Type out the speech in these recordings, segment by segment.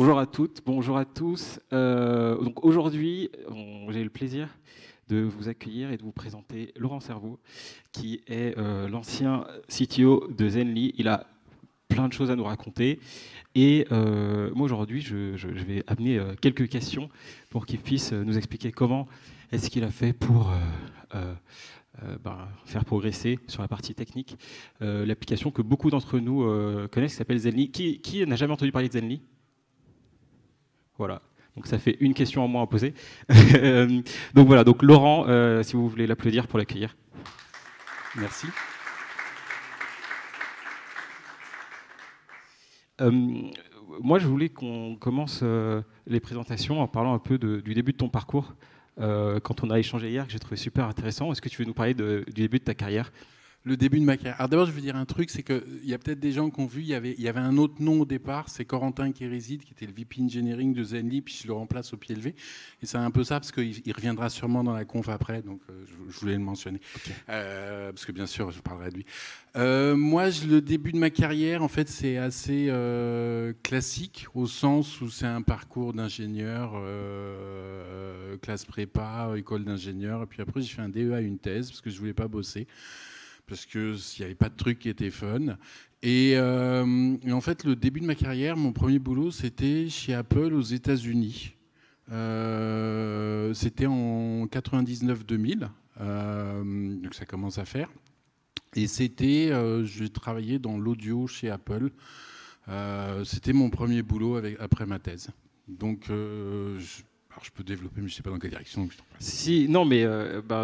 Bonjour à toutes, bonjour à tous. Donc aujourd'hui, j'ai le plaisir de vous accueillir et de vous présenter Laurent Cerveau, qui est l'ancien CTO de Zenly. Il a plein de choses à nous raconter. Et moi aujourd'hui, je vais amener quelques questions pour qu'il puisse nous expliquer comment est-ce qu'il a fait pour faire progresser sur la partie technique l'application que beaucoup d'entre nous connaissent, qui s'appelle Zenly. Qui n'a jamais entendu parler de Zenly ? Voilà, donc ça fait une question en moins à poser. Donc voilà, donc Laurent, si vous voulez l'applaudir pour l'accueillir. Merci. Moi, je voulais qu'on commence les présentations en parlant un peu du début de ton parcours. Quand on a échangé hier, que j'ai trouvé super intéressant. Est-ce que tu veux nous parler du début de ta carrière ? Le début de ma carrière. Alors d'abord, je veux dire un truc, c'est qu'il y a peut-être des gens qui ont vu, il y avait un autre nom au départ, c'est Corentin Kérizid, qui était le VP Engineering de Zenly, puis je le remplace au pied levé. Et c'est un peu ça, parce qu'il reviendra sûrement dans la conf après, donc je voulais le mentionner. Okay. Parce que bien sûr, je parlerai de lui. Moi, le début de ma carrière, en fait, c'est assez classique, au sens où c'est un parcours d'ingénieur, classe prépa, école d'ingénieur, et puis après, j'ai fait un DEA, une thèse, parce que je voulais pas bosser. Parce qu'il n'y avait pas de truc qui était fun. Et en fait, le début de ma carrière, mon premier boulot, c'était chez Apple aux États-Unis. C'était en 99-2000, donc ça commence à faire. Et c'était, j'ai travaillé dans l'audio chez Apple. C'était mon premier boulot après ma thèse. Donc, alors je peux développer, mais je ne sais pas dans quelle direction. Si, non, mais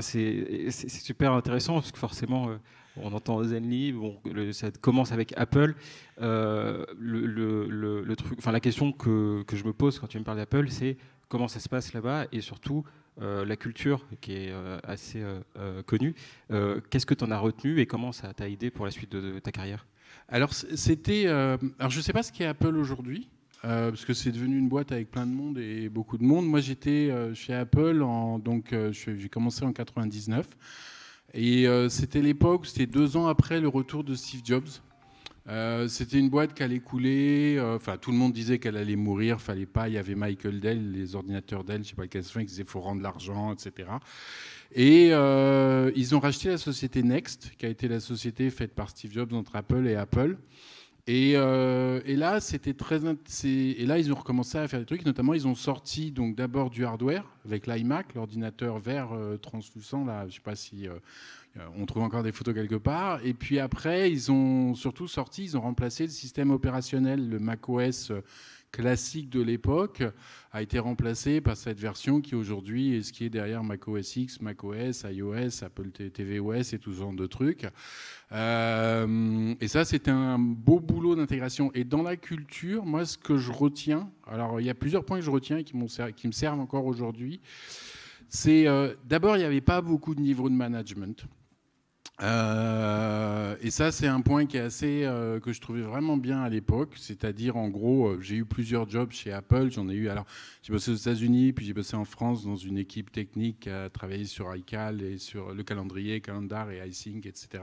c'est super intéressant parce que forcément, on entend Zenly, bon, ça commence avec Apple. Le truc, enfin la question que je me pose quand tu me parles d'Apple, c'est comment ça se passe là-bas et surtout la culture qui est assez connue. Qu'est-ce que tu en as retenu et comment ça t'a aidé pour la suite de ta carrière ? Alors c'était, alors je ne sais pas ce qu'est Apple aujourd'hui. Parce que c'est devenu une boîte avec plein de monde et beaucoup de monde. Moi, j'étais chez Apple, j'ai commencé en 99. Et c'était l'époque, c'était 2 ans après le retour de Steve Jobs. C'était une boîte qui allait couler. Tout le monde disait qu'elle allait mourir, fallait pas. Il y avait Michael Dell, les ordinateurs Dell, je sais pas quels sont, qui disaient qu'il faut rendre l'argent, etc. Et ils ont racheté la société Next, qui a été la société faite par Steve Jobs entre Apple et Apple. Et là, c'était et là, ils ont recommencé à faire des trucs. Notamment, ils ont sorti donc d'abord du hardware avec l'iMac, l'ordinateur vert translucent. Là, je sais pas si on trouve encore des photos quelque part. Et puis après, ils ont surtout sorti, ils ont remplacé le système opérationnel, le macOS classique de l'époque a été remplacé par cette version qui aujourd'hui est ce qui est derrière macOS X, macOS, iOS, Apple tvOS et tout ce genre de trucs. Et ça, c'était un beau boulot d'intégration. Et dans la culture, moi, ce que je retiens, alors il y a plusieurs points que je retiens et qui me servent encore aujourd'hui, c'est d'abord, il n'y avait pas beaucoup de niveaux de management. Et ça, c'est un point qui est assez que je trouvais vraiment bien à l'époque. C'est-à-dire, en gros, j'ai eu plusieurs jobs chez Apple. J'en ai eu. Alors, j'ai bossé aux États-Unis, puis j'ai bossé en France dans une équipe technique qui a travaillé sur iCal et sur le calendrier, Calendar et iSync, etc.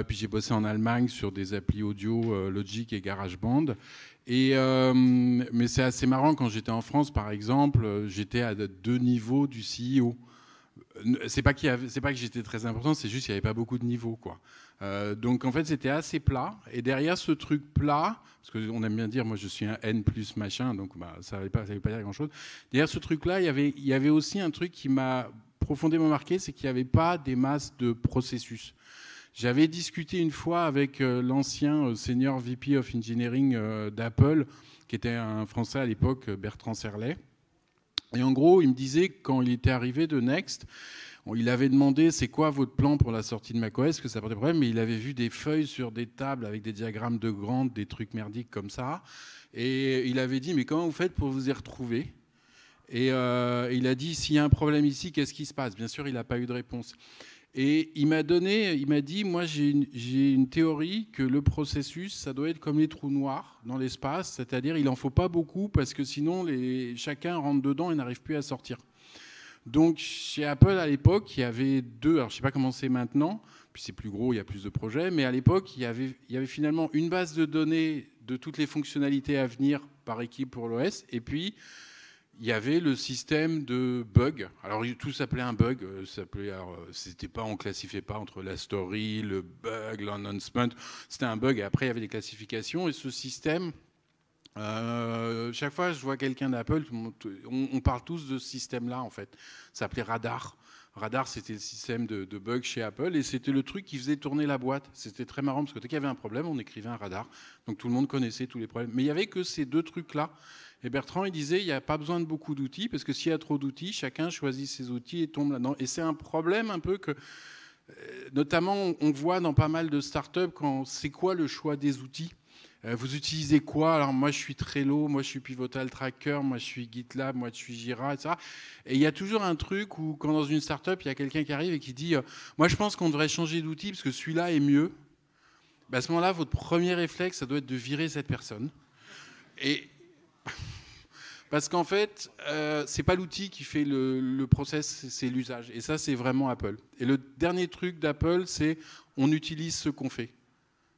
Puis j'ai bossé en Allemagne sur des applis audio Logic et GarageBand. Mais c'est assez marrant, quand j'étais en France, par exemple, j'étais à 2 niveaux du CEO. C'est pas que j'étais très important, c'est juste qu'il n'y avait pas beaucoup de niveaux, quoi. Donc en fait, c'était assez plat. Et derrière ce truc plat, parce qu'on aime bien dire, moi je suis un N plus machin, donc ça ne veut pas dire grand-chose. Derrière ce truc-là, il y avait aussi un truc qui m'a profondément marqué, c'est qu'il n'y avait pas des masses de processus. J'avais discuté une fois avec l'ancien senior VP of Engineering d'Apple, qui était un Français à l'époque, Bertrand Serlet. Et en gros, il me disait que quand il était arrivé de Next, il avait demandé c'est quoi votre plan pour la sortie de macOS, que ça portait problème, mais il avait vu des feuilles sur des tables avec des diagrammes de Gantt, des trucs merdiques comme ça. Et il avait dit mais comment vous faites pour vous y retrouver ? Et il a dit s'il y a un problème ici, qu'est-ce qui se passe ? Bien sûr, il n'a pas eu de réponse. Et il m'a dit, moi j'ai une théorie que le processus, ça doit être comme les trous noirs dans l'espace, c'est-à-dire il n'en faut pas beaucoup parce que sinon chacun rentre dedans et n'arrive plus à sortir. Donc chez Apple à l'époque, il y avait 2, alors je ne sais pas comment c'est maintenant, puis c'est plus gros, il y a plus de projets, mais à l'époque, il y avait finalement une base de données de toutes les fonctionnalités à venir par équipe pour l'OS. Et puis, il y avait le système de bug. Alors, tout s'appelait un bug. On classifiait pas entre la story, le bug, l'announcement. C'était un bug. Et après, il y avait des classifications. Et ce système, chaque fois que je vois quelqu'un d'Apple, on parle tous de ce système-là, en fait. Ça s'appelait Radar. Radar, c'était le système de bug chez Apple. Et c'était le truc qui faisait tourner la boîte. C'était très marrant parce que dès qu'il y avait un problème, on écrivait un radar. Donc, tout le monde connaissait tous les problèmes. Mais il n'y avait que ces deux trucs-là. Et Bertrand, il disait, il n'y a pas besoin de beaucoup d'outils, parce que s'il y a trop d'outils, chacun choisit ses outils et tombe là-dedans. Et c'est un problème un peu que, notamment, on voit dans pas mal de startups, c'est quoi le choix des outils ? Vous utilisez quoi ? Alors moi, je suis Trello, moi, je suis Pivotal Tracker, moi, je suis GitLab, moi, je suis Jira, etc. Et il y a toujours un truc où, quand dans une startup, il y a quelqu'un qui arrive et qui dit, moi, je pense qu'on devrait changer d'outil, parce que celui-là est mieux. Ben, à ce moment-là, votre premier réflexe, ça doit être de virer cette personne. Et... Parce qu'en fait, c'est pas l'outil qui fait le process, c'est l'usage. Et ça, c'est vraiment Apple. Et le dernier truc d'Apple, c'est on utilise ce qu'on fait.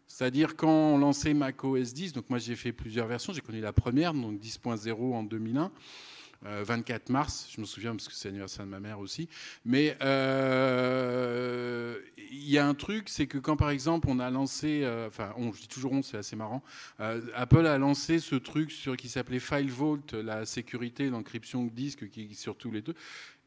C'est-à-dire quand on lançait macOS 10, donc moi j'ai fait plusieurs versions, j'ai connu la première, donc 10.0 en 2001. 24 mars, je me souviens parce que c'est l'anniversaire de ma mère aussi. Mais il y a un truc, c'est que quand par exemple on a lancé, je dis toujours on, c'est assez marrant, Apple a lancé ce truc qui s'appelait File Vault, la sécurité, l'encryption de disques qui sur tous les deux.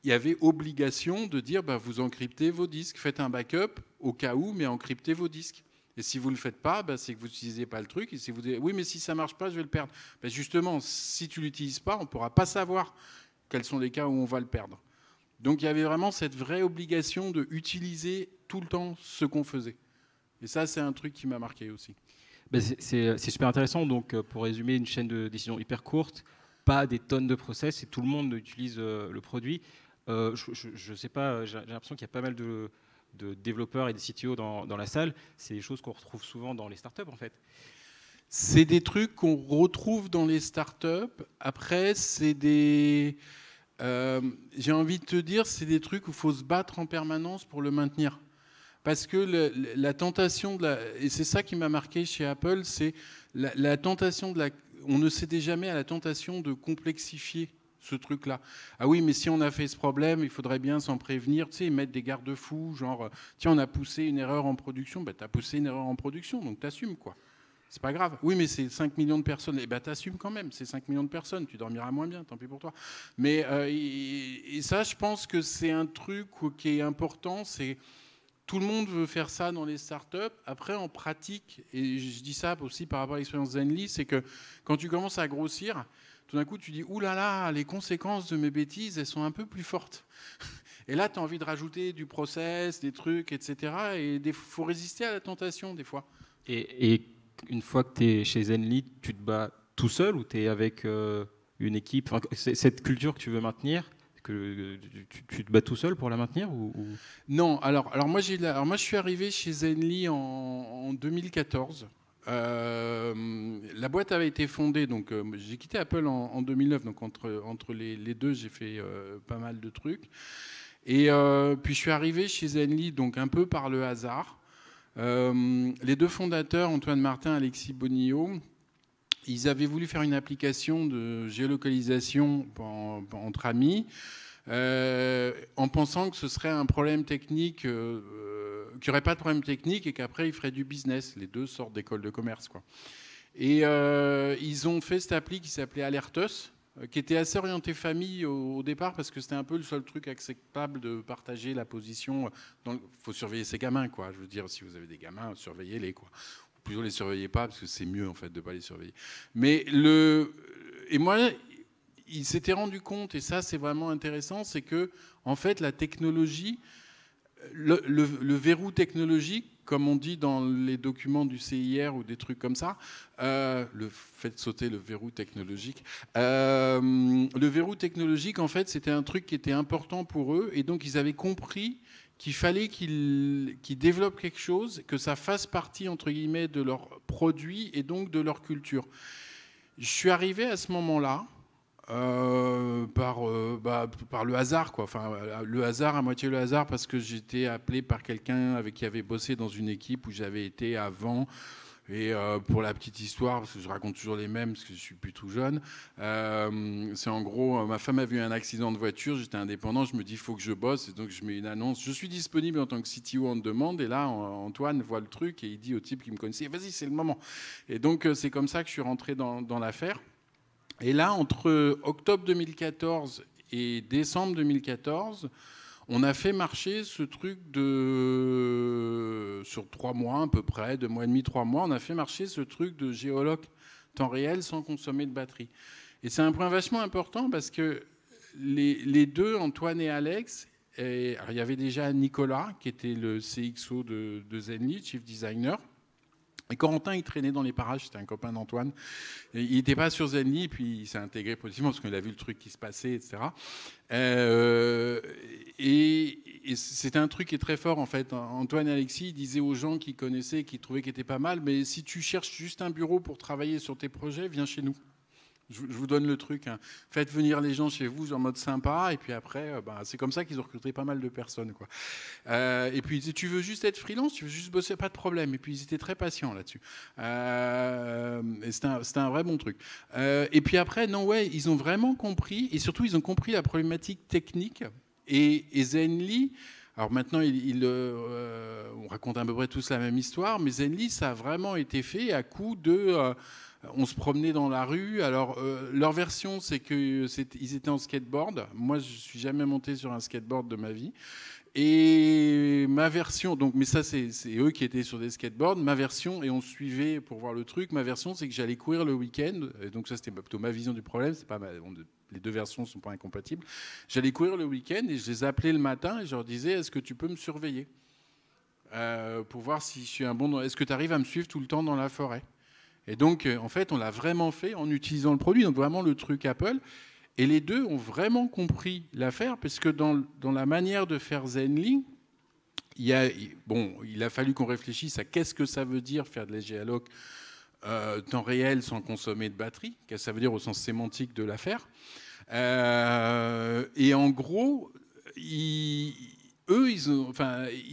Il y avait obligation de dire vous encryptez vos disques, faites un backup au cas où, mais encryptez vos disques. Et si vous ne le faites pas, c'est que vous n'utilisez pas le truc. Et si vous dites, oui, mais si ça ne marche pas, je vais le perdre. Justement, si tu ne l'utilises pas, on ne pourra pas savoir quels sont les cas où on va le perdre. Donc il y avait vraiment cette vraie obligation d'utiliser tout le temps ce qu'on faisait. Et ça, c'est un truc qui m'a marqué aussi. C'est super intéressant. Donc pour résumer, une chaîne de décision hyper courte, pas des tonnes de process et tout le monde utilise le produit. Je ne sais pas, j'ai l'impression qu'il y a pas mal de développeurs et des CTO dans la salle. C'est des choses qu'on retrouve souvent dans les startups, en fait. C'est des trucs qu'on retrouve dans les startups. Après, c'est des... j'ai envie de te dire, c'est des trucs où il faut se battre en permanence pour le maintenir. Parce que la tentation et c'est ça qui m'a marqué chez Apple, c'est la tentation on ne cédait jamais à la tentation de complexifier ce truc-là. Ah oui, mais si on a fait ce problème, il faudrait bien s'en prévenir, tu sais, mettre des garde-fous, genre, tiens, on a poussé une erreur en production, t'as poussé une erreur en production, donc t'assumes, quoi. C'est pas grave. Oui, mais c'est 5 millions de personnes. Eh ben, t'assumes quand même, c'est 5 millions de personnes, tu dormiras moins bien, tant pis pour toi. Mais, et ça, je pense que c'est un truc qui est important, c'est... Tout le monde veut faire ça dans les startups. Après, en pratique, et je dis ça aussi par rapport à l'expérience Zenly, c'est que quand tu commences à grossir, tout d'un coup, tu dis « Ouh là là, les conséquences de mes bêtises, elles sont un peu plus fortes. » Et là, tu as envie de rajouter du process, des trucs, etc. Et il faut résister à la tentation, des fois. Et une fois que tu es chez Zenly, tu te bats tout seul ou tu es avec une équipe, cette culture que tu veux maintenir, que tu te bats tout seul pour la maintenir ou... Non, alors moi, je suis arrivé chez Zenly en 2014. La boîte avait été fondée, donc j'ai quitté Apple en 2009, donc entre les deux, j'ai fait pas mal de trucs. Et puis je suis arrivé chez Zenly, donc un peu par le hasard. Les deux fondateurs, Antoine Martin et Alexis Bonillot, ils avaient voulu faire une application de géolocalisation entre amis, en pensant que ce serait un problème technique, qu'il n'y aurait pas de problème technique et qu'après ils feraient du business. Les deux sortent d'école de commerce, quoi. Et ils ont fait cette appli qui s'appelait Alertos, qui était assez orientée famille au départ, parce que c'était un peu le seul truc acceptable de partager la position. Il faut surveiller ses gamins, quoi. Je veux dire, si vous avez des gamins, surveillez-les, quoi. Plutôt les surveillez pas, parce que c'est mieux en fait de pas les surveiller. Mais et moi, il s'était rendu compte, et ça c'est vraiment intéressant, c'est que en fait la technologie, le verrou technologique, comme on dit dans les documents du CIR ou des trucs comme ça, faites sauter le verrou technologique. Le verrou technologique, en fait, c'était un truc qui était important pour eux, et donc ils avaient compris qu'il fallait qu'ils développent quelque chose, que ça fasse partie, entre guillemets, de leur produit et donc de leur culture. Je suis arrivé à ce moment-là par le hasard, quoi. Enfin, le hasard, à moitié le hasard, parce que j'étais appelé par quelqu'un avec qui avait bossé dans une équipe où j'avais été avant. Et pour la petite histoire, parce que je raconte toujours les mêmes, parce que je suis plus tout jeune, c'est en gros, ma femme a vu un accident de voiture, j'étais indépendant, je me dis, il faut que je bosse, et donc je mets une annonce, je suis disponible en tant que CTO en demande, et là, Antoine voit le truc, et il dit au type qui me connaissait, vas-y, c'est le moment. Et donc, c'est comme ça que je suis rentré dans l'affaire. Et là, entre octobre 2014 et décembre 2014, on a fait marcher ce truc sur 3 mois à peu près, 2 mois et demi, 3 mois, on a fait marcher ce truc de géoloc temps réel sans consommer de batterie. Et c'est un point vachement important parce que les deux, Antoine et Alex, alors il y avait déjà Nicolas qui était le CXO de Zenly, Chief Designer. Et Corentin, il traînait dans les parages, c'était un copain d'Antoine. Et il n'était pas sur Zenly, puis il s'est intégré positivement parce qu'il a vu le truc qui se passait, etc. Et c'était un truc qui est très fort, en fait. Antoine et Alexis disaient aux gens qu'ils connaissaient, qu'ils trouvaient qu'il était pas mal, mais si tu cherches juste un bureau pour travailler sur tes projets, viens chez nous. Je vous donne le truc. Hein. Faites venir les gens chez vous en mode sympa. Et puis après, c'est comme ça qu'ils ont recruté pas mal de personnes. Quoi. Et puis, tu veux juste être freelance, tu veux juste bosser, pas de problème. Et puis, ils étaient très patients là-dessus. Et c'était un vrai bon truc. Et puis après, non, ouais, ils ont vraiment compris. Et surtout, ils ont compris la problématique technique. Et Zenly... Alors maintenant, on raconte à peu près tous la même histoire, mais Zenly, ça a vraiment été fait à coup de... on se promenait dans la rue. Alors, leur version, c'est qu'ils étaient en skateboard. Moi, je ne suis jamais monté sur un skateboard de ma vie. Et ma version, donc, mais ça, c'est eux qui étaient sur des skateboards. Ma version, et on suivait pour voir le truc, ma version, c'est que j'allais courir le week-end. Et donc, ça, c'était plutôt ma vision du problème. C'est pas les deux versions ne sont pas incompatibles. J'allais courir le week-end et je les appelais le matin et je leur disais, est-ce que tu peux me surveiller pour voir si je suis un bon... Est-ce que tu arrives à me suivre tout le temps dans la forêt? Et donc, en fait, on l'a vraiment fait en utilisant le produit, donc vraiment le truc Apple. Et les deux ont vraiment compris l'affaire, parce que dans la manière de faire Zenly, il a fallu qu'on réfléchisse à qu'est-ce que ça veut dire faire de la géoloc temps réel sans consommer de batterie, qu'est-ce que ça veut dire au sens sémantique de l'affaire. Et en gros, ils se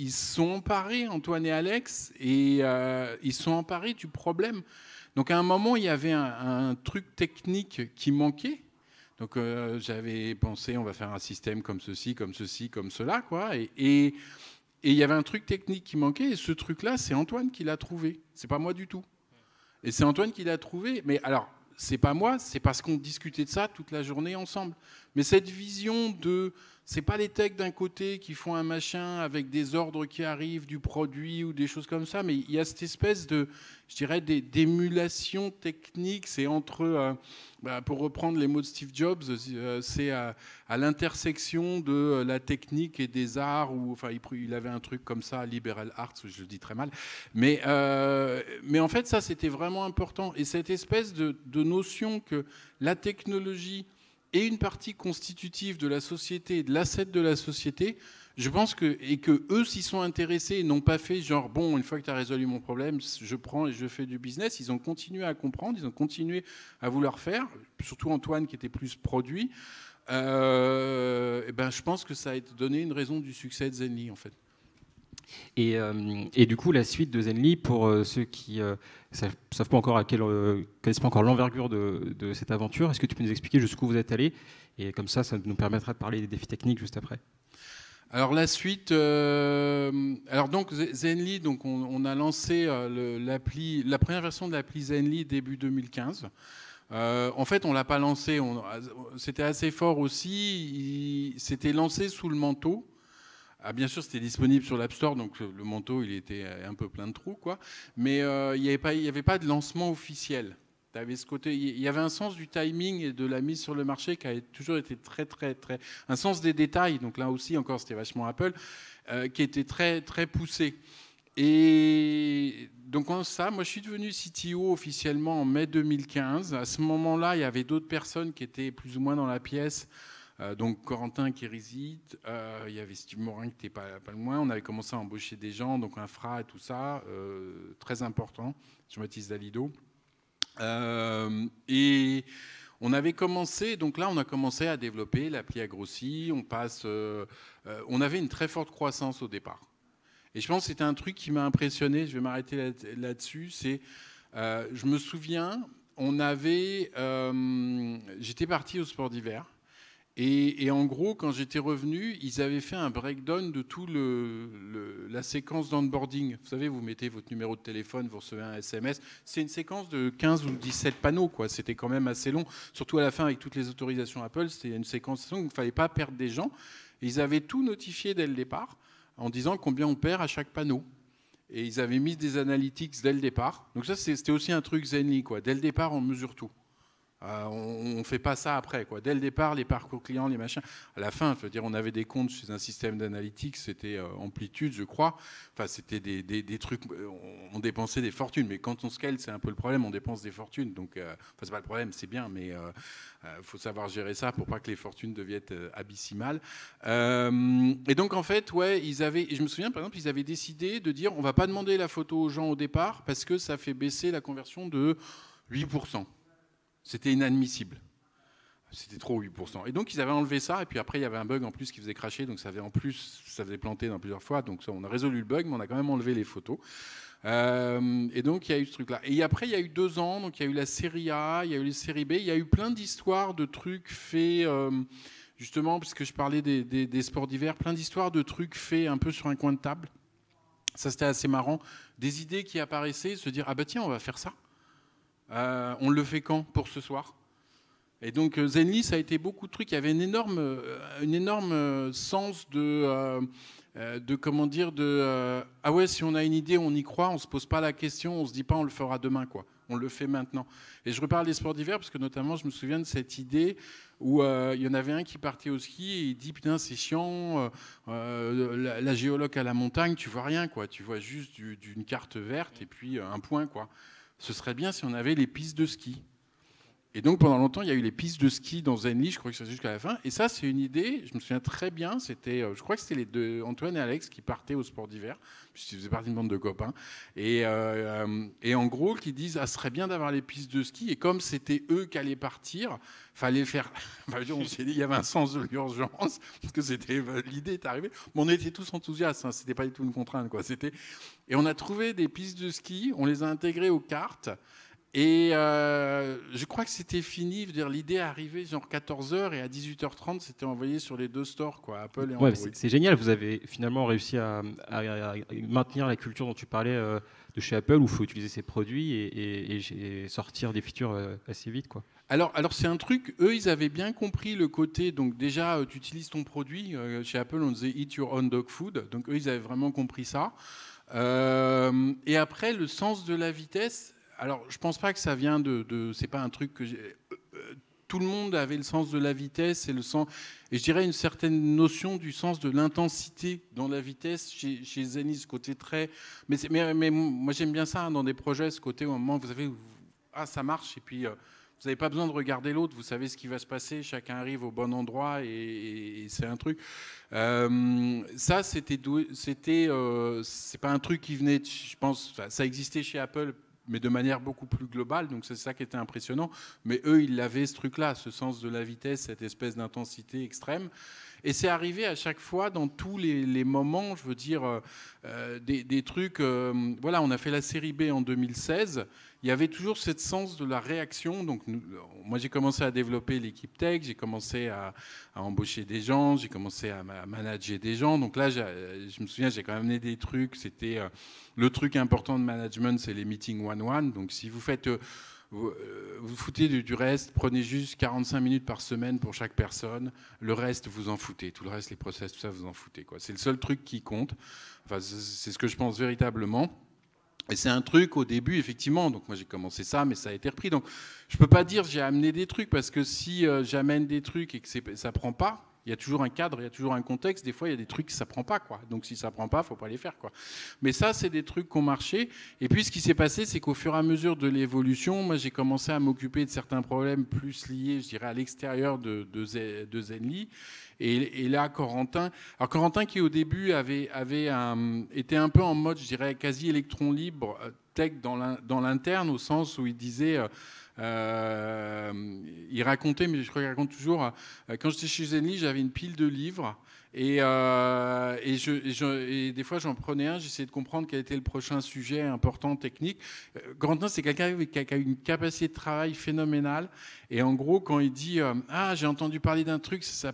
sont emparés, Antoine et Alex, et ils se sont emparés du problème. Donc à un moment, il y avait un truc technique qui manquait. Donc j'avais pensé, on va faire un système comme ceci, comme ceci, comme cela, quoi. Et il y avait un truc technique qui manquait, et ce truc-là, c'est Antoine qui l'a trouvé. C'est pas moi du tout. Et c'est Antoine qui l'a trouvé. Mais alors, c'est pas moi, c'est parce qu'on discutait de ça toute la journée ensemble. Mais cette vision de... C'est pas les techs d'un côté qui font un machin avec des ordres qui arrivent du produit ou des choses comme ça, mais il y a cette espèce de, je dirais, d'émulation technique. C'est entre, pour reprendre les mots de Steve Jobs, c'est à l'intersection de la technique et des arts, ou enfin il avait un truc comme ça, liberal arts, je le dis très mal, mais en fait ça c'était vraiment important. Et cette espèce de notion que la technologie et une partie constitutive de la société, de l'asset de la société, je pense que eux s'y sont intéressés et n'ont pas fait genre, bon, une fois que tu as résolu mon problème, je prends et je fais du business. Ils ont continué à comprendre, ils ont continué à vouloir faire, surtout Antoine qui était plus produit. Je pense que ça a donné une raison du succès de Zenly, en fait. Et du coup, la suite de Zenly, pour ceux qui ne savent pas encore connaissent pas encore l'envergure de cette aventure, est-ce que tu peux nous expliquer jusqu'où vous êtes allé? Et comme ça nous permettra de parler des défis techniques juste après. Alors la suite, alors donc Zenly, donc on a lancé la première version de l'appli Zenly début 2015. En fait, on l'a pas lancé, c'était assez fort aussi. C'était lancé sous le manteau. Ah, bien sûr, c'était disponible sur l'App Store, donc le manteau, il était un peu plein de trous, quoi. Mais il n'y avait pas de lancement officiel. Il y avait un sens du timing et de la mise sur le marché qui a toujours été très, un sens des détails. Donc là aussi, encore, c'était vachement Apple, qui était très, très poussé. Et donc moi, je suis devenu CTO officiellement en mai 2015. À ce moment-là, il y avait d'autres personnes qui étaient plus ou moins dans la pièce. Donc Corentin qui réside, il y avait Steve Morin qui n'était pas loin. On avait commencé à embaucher des gens, donc infra et tout ça, très important. Jean-Baptiste Dalido. Et on avait commencé, donc là on a commencé à développer, l'appli a grossi, on avait une très forte croissance au départ. Et je pense que c'était un truc qui m'a impressionné, je vais m'arrêter là-dessus, c'est, je me souviens, j'étais parti au sport d'hiver, et en gros, quand j'étais revenu, ils avaient fait un breakdown de tout la séquence d'onboarding. Vous savez, vous mettez votre numéro de téléphone, vous recevez un SMS. C'est une séquence de 15 ou 17 panneaux, quoi. C'était quand même assez long. Surtout à la fin, avec toutes les autorisations Apple, c'était une séquence où il ne fallait pas perdre des gens. Et ils avaient tout notifié dès le départ, en disant combien on perd à chaque panneau. Et ils avaient mis des analytics dès le départ. Donc ça, c'était aussi un truc Zenly, quoi. Dès le départ, on mesure tout. On ne fait pas ça après, quoi. Dès le départ, les parcours clients, les machins. À la fin, je veux dire, on avait des comptes chez un système d'analytics, c'était Amplitude, je crois. Enfin, c'était des trucs, on dépensait des fortunes. Mais quand on scale, c'est un peu le problème, on dépense des fortunes. Donc, enfin, c'est pas le problème, c'est bien, mais faut savoir gérer ça pour pas que les fortunes deviennent abyssimales. Et donc, en fait, ouais, je me souviens, par exemple, ils avaient décidé de dire, on va pas demander la photo aux gens au départ parce que ça fait baisser la conversion de 8%. C'était inadmissible. C'était trop 8%. Et donc, ils avaient enlevé ça. Et puis après, il y avait un bug en plus qui faisait cracher. Donc, ça faisait planter dans plusieurs fois. Donc, ça, on a résolu le bug, mais on a quand même enlevé les photos. Et donc, il y a eu ce truc-là. Et après, il y a eu 2 ans. Donc, il y a eu la série A, il y a eu les séries B. Il y a eu plein d'histoires, de trucs faits, justement, puisque je parlais des sports d'hiver, plein d'histoires de trucs faits un peu sur un coin de table. Ça, c'était assez marrant. Des idées qui apparaissaient, se dire, ah bah tiens, on va faire ça. On le fait quand pour ce soir? Et donc Zenly, ça a été beaucoup de trucs. Il y avait une énorme sens de comment dire, ah ouais, si on a une idée, on y croit, on se pose pas la question, on se dit pas on le fera demain, quoi. On le fait maintenant. Et je reparle des sports d'hiver parce que notamment je me souviens de cette idée où il y en avait un qui partait au ski et il dit putain c'est chiant, la géologue à la montagne, tu vois rien, quoi. Tu vois juste d'une carte verte et puis un point, quoi. Ce serait bien si on avait les pistes de ski. Et donc, pendant longtemps, il y a eu les pistes de ski dans Zenly, je crois que c'est jusqu'à la fin. Et ça, c'est une idée, je me souviens très bien, je crois que c'était les deux, Antoine et Alex, qui partaient au sport d'hiver, puisqu'ils faisaient partie d'une bande de copains. Et en gros, qui disent, ah, ce serait bien d'avoir les pistes de ski. Et comme c'était eux qui allaient partir, fallait faire... Enfin, on s'est dit, il y avait un sens de l'urgence, parce que l'idée est arrivée. Mais on était tous enthousiastes, hein, c'était pas du tout une contrainte, quoi. Et on a trouvé des pistes de ski, on les a intégrées aux cartes. Et je crois que c'était fini. Je veux dire, l'idée est arrivée genre 14h et à 18h30, c'était envoyé sur les 2 stores, quoi, Apple et Android. Ouais, c'est génial. Vous avez finalement réussi à maintenir la culture dont tu parlais de chez Apple, où il faut utiliser ses produits et sortir des features assez vite, quoi. Alors c'est un truc, eux, ils avaient bien compris le côté, donc déjà, tu utilises ton produit. Chez Apple, on disait « eat your own dog food ». Donc eux, ils avaient vraiment compris ça. Et après, le sens de la vitesse... Alors, je pense pas que ça vient c'est pas un truc que tout le monde avait le sens de la vitesse et je dirais une certaine notion du sens de l'intensité dans la vitesse chez Zenly, ce côté très. Mais moi j'aime bien ça, hein, dans des projets, ce côté au moment où vous avez, ça marche et puis vous n'avez pas besoin de regarder l'autre, vous savez ce qui va se passer, chacun arrive au bon endroit et c'est un truc. Ça, c'est pas un truc qui venait, je pense, ça existait chez Apple, mais de manière beaucoup plus globale, donc c'est ça qui était impressionnant. Mais eux, ils avaient ce truc-là, ce sens de la vitesse, cette espèce d'intensité extrême. Et c'est arrivé à chaque fois dans tous les moments, je veux dire, des trucs... voilà, on a fait la série B en 2016. Il y avait toujours ce sens de la réaction. Donc, moi, j'ai commencé à développer l'équipe tech, j'ai commencé à embaucher des gens, j'ai commencé à manager des gens. Donc là, je me souviens, j'ai quand même amené des trucs. C'était le truc important de management, c'est les meetings one-one. Donc, si vous faites... vous foutez du reste, prenez juste 45 minutes par semaine pour chaque personne. Le reste, vous en foutez. Tout le reste, les process, tout ça, vous en foutez, quoi. C'est le seul truc qui compte. Enfin, c'est ce que je pense véritablement. Et c'est un truc au début, effectivement. Donc moi, j'ai commencé ça, mais ça a été repris. Donc je peux pas dire j'ai amené des trucs parce que si j'amène des trucs et que ça prend pas, il y a toujours un cadre, il y a toujours un contexte. Des fois, il y a des trucs que ça prend pas, quoi. Donc si ça prend pas, faut pas les faire, quoi. Mais ça, c'est des trucs qui ont marché. Et puis ce qui s'est passé, c'est qu'au fur et à mesure de l'évolution, moi, j'ai commencé à m'occuper de certains problèmes plus liés, je dirais, à l'extérieur de Zenly. Et là, Corentin qui au début était un peu en mode, je dirais, quasi électron libre, tech dans l'interne, au sens où il disait, il racontait, mais je crois qu'il raconte toujours, quand j'étais chez Zenly, j'avais une pile de livres Et des fois, j'en prenais un, j'essayais de comprendre quel était le prochain sujet important, technique. Corentin, c'est quelqu'un qui a une capacité de travail phénoménale. Et en gros, quand il dit ah, j'ai entendu parler d'un truc, ça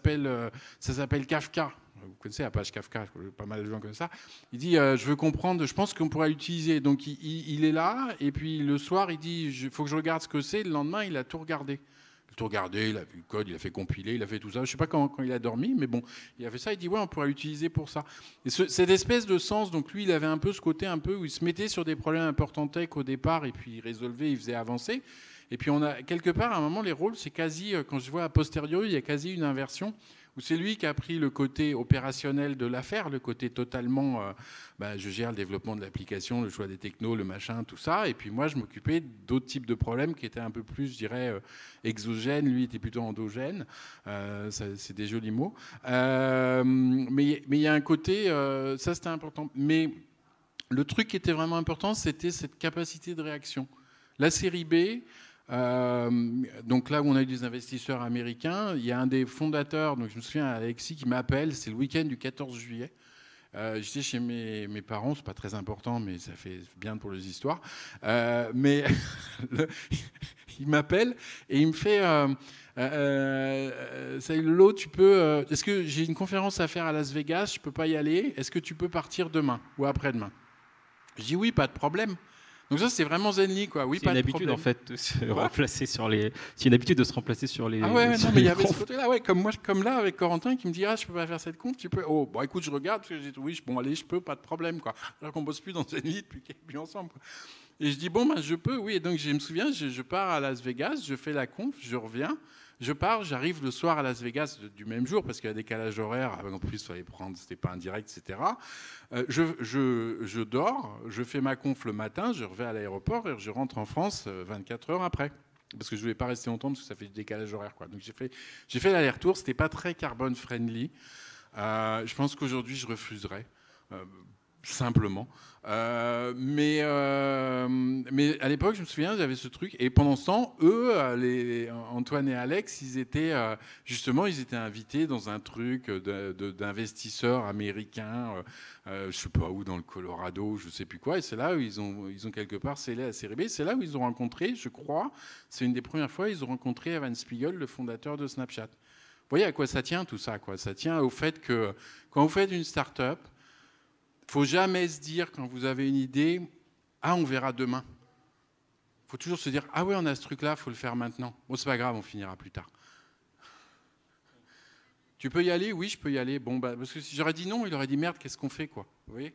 s'appelle Kafka. Vous connaissez la page Kafka, pas mal de gens comme ça. Il dit je veux comprendre, je pense qu'on pourra l'utiliser. Donc il est là, et puis le soir, il dit il faut que je regarde ce que c'est. Le lendemain, il a tout regardé. Tout regardé, il a vu le code, il a fait compiler, il a fait tout ça. Je ne sais pas quand il a dormi, mais bon, il a fait ça. Il dit ouais, on pourrait l'utiliser pour ça. Et cette espèce de sens, donc lui, il avait un peu ce côté un peu où il se mettait sur des problèmes importants tech au départ, et puis il résolvait, il faisait avancer. Et puis on a quelque part à un moment les rôles, c'est quasi, quand je vois a posteriori, il y a quasi une inversion où c'est lui qui a pris le côté opérationnel de l'affaire, le côté totalement, je gère le développement de l'application, le choix des technos, le machin, tout ça. Et puis moi, je m'occupais d'autres types de problèmes qui étaient un peu plus, je dirais, exogènes. Lui était plutôt endogène. C'est des jolis mots. Mais il y a un côté, ça c'était important. Mais le truc qui était vraiment important, c'était cette capacité de réaction. La série B, donc là où on a eu des investisseurs américains, il y a un des fondateurs, donc je me souviens, Alexis, qui m'appelle, c'est le week-end du 14 juillet. J'étais chez mes parents, c'est pas très important, mais ça fait bien pour les histoires. Mais il m'appelle et il me fait salut Lolo, tu peux. Est-ce que j'ai une conférence à faire à Las Vegas, je peux pas y aller. Est-ce que tu peux partir demain ou après-demain? Je dis oui, pas de problème. Donc ça, c'est vraiment Zenly, quoi. Oui, c'est une habitude en fait de se remplacer sur les. C'est une habitude de se remplacer sur les. Ah ouais, non, mais il y avait ce côté-là, ouais, comme là avec Corentin qui me dit ah je peux pas faire cette conf, tu peux. Oh bon écoute, je regarde parce que j'ai dit oui, bon allez, je peux, pas de problème quoi. Alors qu'on bosse plus dans Zenly depuis ensemble. Quoi. Et je dis bon je peux, oui. Et donc je me souviens, je pars à Las Vegas, je fais la conf, je reviens. Je pars, j'arrive le soir à Las Vegas du même jour parce qu'il y a des décalage horaire. En plus, il fallait prendre, c'était pas un direct, etc. Je dors, je fais ma conf le matin, je reviens à l'aéroport et je rentre en France 24 heures après. Parce que je ne voulais pas rester longtemps parce que ça fait du décalage horaire. Quoi. Donc j'ai fait l'aller-retour, c'était pas très carbone friendly. Je pense qu'aujourd'hui, je refuserais. Simplement. Mais à l'époque, je me souviens, j'avais ce truc. Et pendant ce temps, eux, Antoine et Alex, ils étaient invités dans un truc d'investisseurs américains, je ne sais pas où, dans le Colorado, je ne sais plus quoi. Et c'est là où ils ont quelque part scellé la série B. C'est là où ils ont rencontré, je crois, c'est une des premières fois, ils ont rencontré Evan Spiegel, le fondateur de Snapchat. Vous voyez à quoi ça tient tout ça, quoi. Ça tient au fait que quand vous faites une start-up, il ne faut jamais se dire, quand vous avez une idée, ah, on verra demain. Il faut toujours se dire, ah ouais, on a ce truc-là, il faut le faire maintenant. Bon, c'est pas grave, on finira plus tard. Tu peux y aller? Oui, je peux y aller. Bon, parce que si j'aurais dit non, il aurait dit merde, qu'est-ce qu'on fait, quoi. Vous voyez?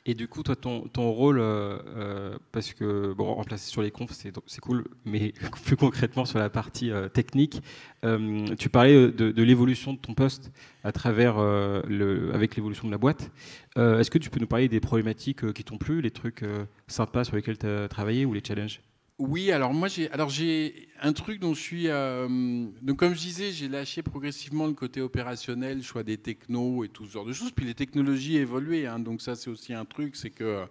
Et du coup, toi, ton rôle, parce que bon, remplacer sur les confs, c'est cool, mais plus concrètement sur la partie technique, tu parlais de l'évolution de ton poste à travers avec l'évolution de la boîte. Est-ce que tu peux nous parler des problématiques qui t'ont plu, les trucs sympas sur lesquels tu as travaillé ou les challenges? Oui, alors moi j'ai un truc dont je suis donc comme je disais, j'ai lâché progressivement le côté opérationnel, le choix des technos et tout ce genre de choses. Puis les technologies évoluent, hein, donc ça c'est aussi un truc, c'est que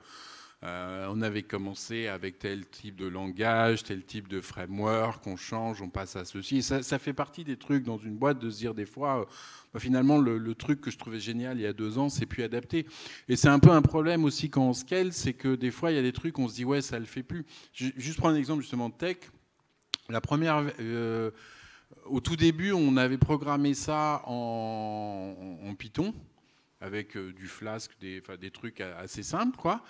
on avait commencé avec tel type de langage, tel type de framework, on change, on passe à ceci. Et ça fait partie des trucs dans une boîte de se dire des fois, finalement, le truc que je trouvais génial il y a 2 ans, c'est plus adapté. Et c'est un peu un problème aussi quand on scale, c'est que des fois, il y a des trucs, on se dit, ouais, ça le fait plus. Juste prendre un exemple justement de tech. La première, au tout début, on avait programmé ça en Python, avec du Flask, des trucs assez simples, quoi.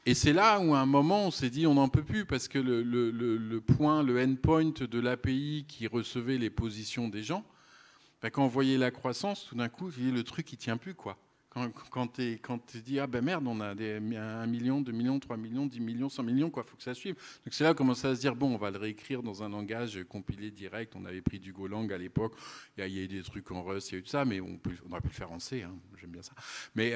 Et c'est là où à un moment on s'est dit on n'en peut plus parce que le point, le endpoint de l'API qui recevait les positions des gens, quand on voyait la croissance, tout d'un coup, le truc il tient plus, quoi. Quand tu dis ah ben merde, on a 1 million, 2 millions, 3 millions, 10 millions, 100 millions, quoi, faut que ça suive. Donc c'est là qu'on commence à se dire bon, on va le réécrire dans un langage compilé direct. On avait pris du Golang à l'époque. Il y a eu des trucs en Rust, il y a eu tout ça, mais on aurait pu le faire en C. Hein, j'aime bien ça. Mais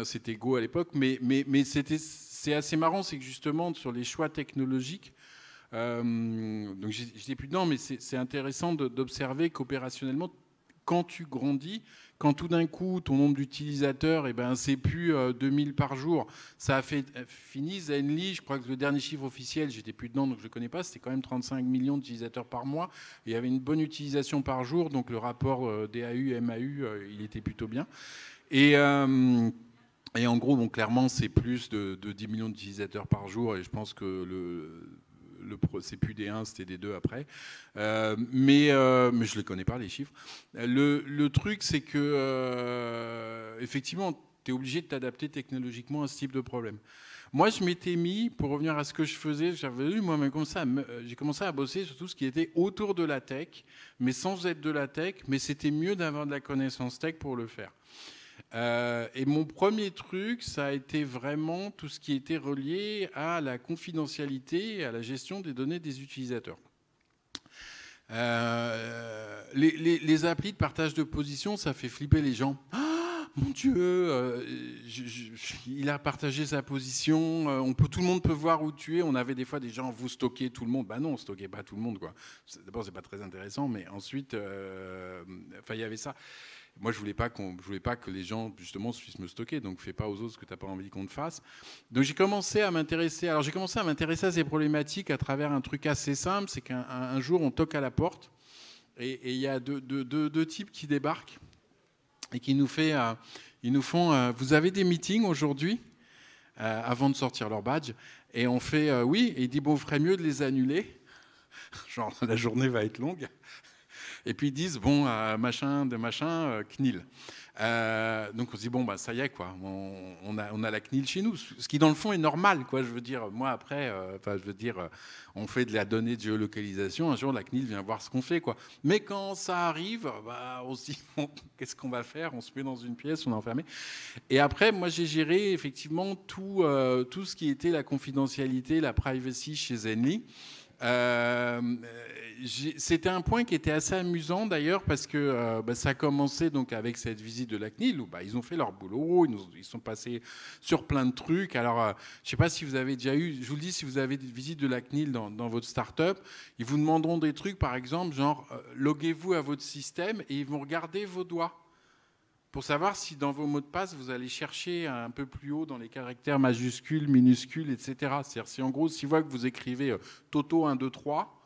c'était Go à l'époque. Mais c'est assez marrant, c'est que justement sur les choix technologiques. Donc j'étais plus dedans, mais c'est intéressant d'observer qu'opérationnellement quand tu grandis, quand tout d'un coup, ton nombre d'utilisateurs, c'est plus 2000 par jour, ça a fait fini. Zenly, je crois que le dernier chiffre officiel, j'étais plus dedans, donc je ne le connais pas, c'était quand même 35 millions d'utilisateurs par mois. Il y avait une bonne utilisation par jour, donc le rapport DAU, MAU, il était plutôt bien. Et en gros, bon, clairement, c'est plus de 10 millions d'utilisateurs par jour, et je pense que c'est plus des 1, c'était des 2 après. Mais je ne les connais pas, les chiffres. Le truc, c'est que, effectivement, tu es obligé de t'adapter technologiquement à ce type de problème. Moi, je m'étais mis, pour revenir à ce que je faisais, j'ai commencé à bosser sur tout ce qui était autour de la tech, mais sans être de la tech, mais c'était mieux d'avoir de la connaissance tech pour le faire. Et mon premier truc, ça a été vraiment tout ce qui était relié à la confidentialité et à la gestion des données des utilisateurs. Les applis de partage de position, ça fait flipper les gens. Ah, mon Dieu, il a partagé sa position, tout le monde peut voir où tu es. On avait des fois des gens, vous stockez tout le monde. Ben non, on ne stockait pas tout le monde, quoi. D'abord, c'est pas très intéressant, mais ensuite, il y avait ça. Moi, je voulais pas que les gens, justement, puissent me stocker. Donc, fais pas aux autres ce que tu n'as pas envie qu'on te fasse. Donc, j'ai commencé à m'intéresser à ces problématiques à travers un truc assez simple. C'est qu'un jour, on toque à la porte et il y a deux types qui débarquent et qui nous font vous avez des meetings aujourd'hui avant de sortir leur badge. Et on fait oui. Et il dit, bon, on ferait mieux de les annuler. Genre, la journée va être longue. Et puis ils disent, bon, machin, CNIL. Donc on se dit, bon, bah, ça y est, quoi. On a la CNIL chez nous. Ce qui, dans le fond, est normal, quoi. Je veux dire, moi, après, on fait de la donnée de géolocalisation. Un jour, la CNIL vient voir ce qu'on fait, quoi. Mais quand ça arrive, bah, on se dit, bon, qu'est-ce qu'on va faire? On se met dans une pièce, on est enfermé. Et après, moi, j'ai géré, effectivement, tout ce qui était la confidentialité, la privacy chez Zenly. C'était un point qui était assez amusant d'ailleurs parce que ça a commencé donc avec cette visite de la CNIL où ils ont fait leur boulot, ils sont passés sur plein de trucs. Alors je ne sais pas si vous avez déjà eu, je vous le dis, si vous avez des visites de la CNIL dans votre start-up, ils vous demanderont des trucs par exemple genre loguez-vous à votre système et ils vont regarder vos doigts pour savoir si dans vos mots de passe, vous allez chercher un peu plus haut dans les caractères majuscules, minuscules, etc. C'est-à-dire si en gros, s'ils voient que vous écrivez Toto 1, 2, 3,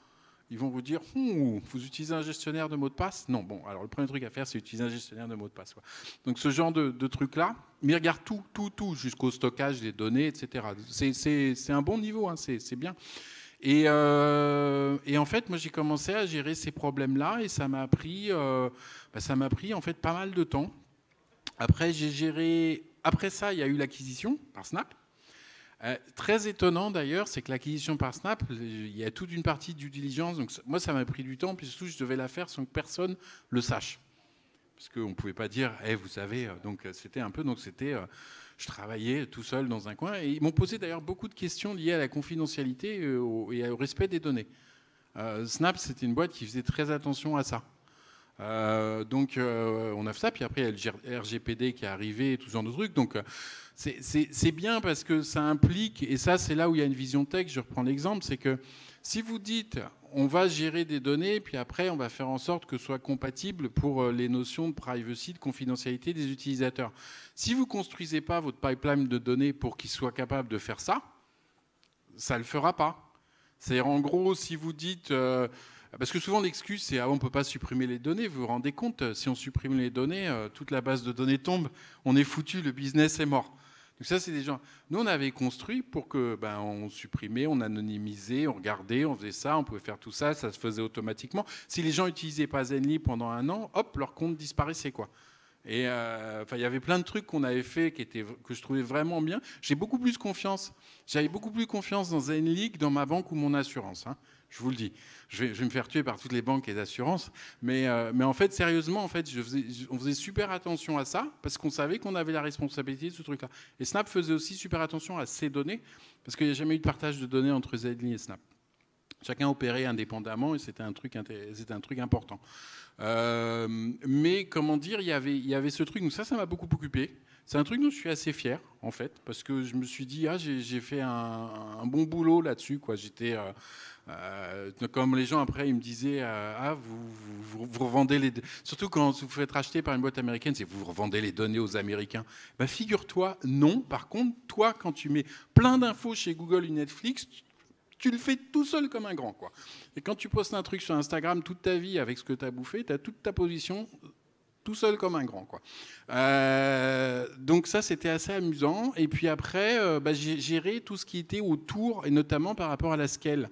ils vont vous dire vous utilisez un gestionnaire de mots de passe? Non, bon, alors le premier truc à faire, c'est utiliser un gestionnaire de mots de passe. Quoi. Donc ce genre de truc-là, mais ils regardent tout, jusqu'au stockage des données, etc. C'est un bon niveau, hein, c'est bien. Et en fait, moi, j'ai commencé à gérer ces problèmes-là et ça m'a pris en fait pas mal de temps. Après ça, il y a eu l'acquisition par Snap. Très étonnant d'ailleurs, c'est que l'acquisition par Snap, il y a toute une partie de due diligence. Donc moi, ça m'a pris du temps, puis surtout, je devais la faire sans que personne le sache. Parce qu'on ne pouvait pas dire, vous savez, donc c'était un peu, je travaillais tout seul dans un coin. Et ils m'ont posé d'ailleurs beaucoup de questions liées à la confidentialité et au respect des données. Snap, c'était une boîte qui faisait très attention à ça. On a fait ça, puis après il y a le RGPD qui est arrivé, tout ce genre de trucs. Donc c'est bien parce que ça implique, et ça c'est là où il y a une vision tech, je reprends l'exemple, c'est que si vous dites on va gérer des données, puis après on va faire en sorte que ce soit compatible pour les notions de privacy, de confidentialité des utilisateurs. Si vous ne construisez pas votre pipeline de données pour qu'il soit capable de faire ça, ça ne le fera pas. C'est-à-dire en gros, si vous dites... parce que souvent l'excuse c'est on ne peut pas supprimer les données, vous vous rendez compte, si on supprime les données, toute la base de données tombe, on est foutu, le business est mort. Donc ça c'est des gens. Nous on avait construit pour que on supprimait, on anonymisait, on regardait, on faisait ça, on pouvait faire tout ça, ça se faisait automatiquement. Si les gens n'utilisaient pas Zenly pendant un an, hop, leur compte disparaissait quoi. Et il y avait plein de trucs qu'on avait fait que je trouvais vraiment bien. J'avais beaucoup plus confiance dans Zenly que dans ma banque ou mon assurance. Hein. Je vous le dis. Je vais me faire tuer par toutes les banques et les assurances. Mais en fait, sérieusement, on faisait super attention à ça parce qu'on savait qu'on avait la responsabilité de ce truc-là. Et Snap faisait aussi super attention à ces données parce qu'il n'y a jamais eu de partage de données entre Zenly et Snap. Chacun opérait indépendamment et c'était un truc important. Mais comment dire, il y avait ce truc, donc ça m'a beaucoup occupé. C'est un truc dont je suis assez fier, en fait, parce que je me suis dit, j'ai fait un bon boulot là-dessus, quoi. J'étais, comme les gens après, ils me disaient, vous revendez les, surtout quand vous faites racheter par une boîte américaine, c'est vous revendez les données aux Américains. Ben, figure-toi, non. Par contre, toi, quand tu mets plein d'infos chez Google ou Netflix, tu le fais tout seul comme un grand, quoi. Et quand tu postes un truc sur Instagram toute ta vie avec ce que tu as bouffé, tu as toute ta position tout seul comme un grand, quoi. Donc ça, c'était assez amusant. Et puis après, j'ai géré tout ce qui était autour, et notamment par rapport à la scale.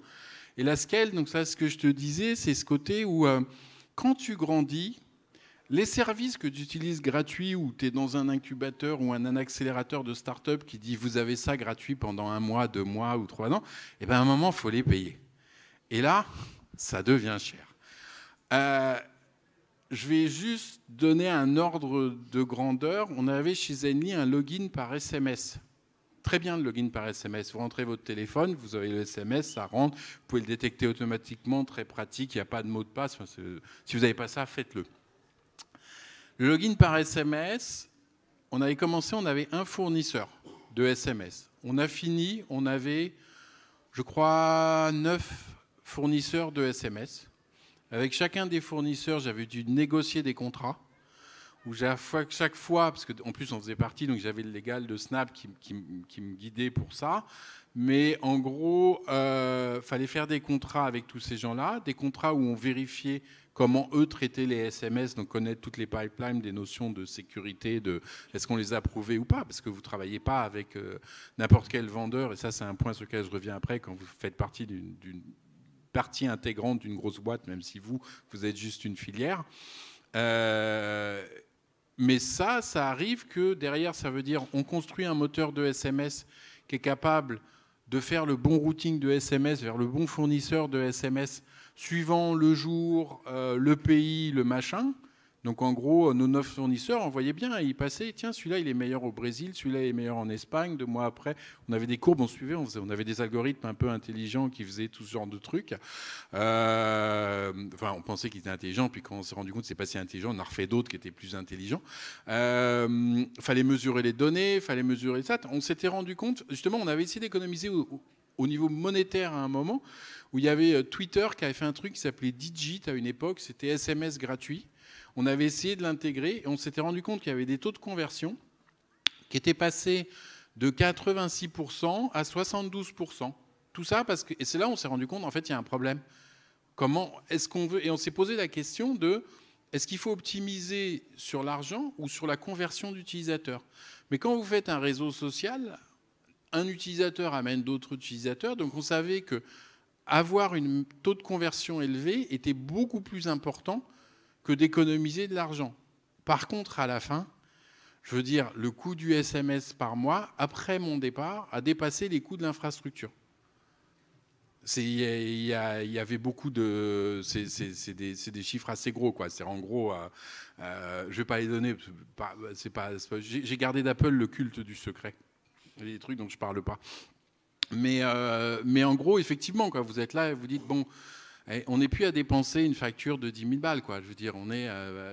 Et la scale, donc ça, ce que je te disais, c'est ce côté où quand tu grandis, les services que tu utilises gratuits, ou tu es dans un incubateur ou un accélérateur de start-up qui dit vous avez ça gratuit pendant 1 mois, 2 mois ou 3 ans, et bien à un moment, il faut les payer. Et là, ça devient cher. Je vais juste donner un ordre de grandeur. On avait chez Zenly un login par SMS. Très bien le login par SMS. Vous rentrez votre téléphone, vous avez le SMS, ça rentre, vous pouvez le détecter automatiquement, très pratique, il n'y a pas de mot de passe. Enfin, si vous n'avez pas ça, faites-le. Le login par SMS, on avait commencé, on avait un fournisseur de SMS. On a fini, on avait, je crois, 9 fournisseurs de SMS. Avec chacun des fournisseurs, j'avais dû négocier des contrats. Où chaque fois, parce qu'en plus on faisait partie, donc j'avais le légal de Snap qui me guidait pour ça. Mais en gros, fallait faire des contrats avec tous ces gens-là, des contrats où on vérifiait comment eux traitaient les SMS, donc connaître toutes les pipelines, des notions de sécurité, de est-ce qu'on les a approuvés ou pas, parce que vous ne travaillez pas avec n'importe quel vendeur, et ça c'est un point sur lequel je reviens après, quand vous faites partie d'une partie intégrante d'une grosse boîte, même si vous êtes juste une filière. Mais ça arrive que derrière, ça veut dire on construit un moteur de SMS qui est capable de faire le bon routing de SMS vers le bon fournisseur de SMS suivant le jour, le pays, le machin. Donc en gros, nos 9 fournisseurs, on voyait bien, ils passaient, tiens, celui-là il est meilleur au Brésil, celui-là il est meilleur en Espagne. 2 mois après, on avait des courbes, on suivait, on avait des algorithmes un peu intelligents qui faisaient tout ce genre de trucs. Enfin, on pensait qu'ils étaient intelligents, puis quand on s'est rendu compte que c'est pas si intelligent, on a refait d'autres qui étaient plus intelligents. Fallait mesurer les données, fallait mesurer ça. On s'était rendu compte, justement, on avait essayé d'économiser au niveau monétaire à un moment, où il y avait Twitter qui avait fait un truc qui s'appelait Digit à une époque, c'était SMS gratuit. On avait essayé de l'intégrer et on s'était rendu compte qu'il y avait des taux de conversion qui étaient passés de 86% à 72%. Tout ça parce que, et c'est là où on s'est rendu compte, en fait, il y a un problème. Comment est-ce qu'on veut, et on s'est posé la question de, est-ce qu'il faut optimiser sur l'argent ou sur la conversion d'utilisateurs? Mais quand vous faites un réseau social, un utilisateur amène d'autres utilisateurs, donc on savait que avoir un taux de conversion élevé était beaucoup plus important que d'économiser de l'argent. Par contre, à la fin, je veux dire, le coût du SMS par mois, après mon départ, a dépassé les coûts de l'infrastructure. Il y avait beaucoup de... C'est des chiffres assez gros, quoi. C'est en gros... je ne vais pas les donner. J'ai gardé d'Apple le culte du secret. Il y a des trucs dont je ne parle pas. Mais en gros, effectivement, quoi, vous êtes là et vous dites, bon... On n'est plus à dépenser une facture de 10 000 balles, quoi. Je veux dire, on est,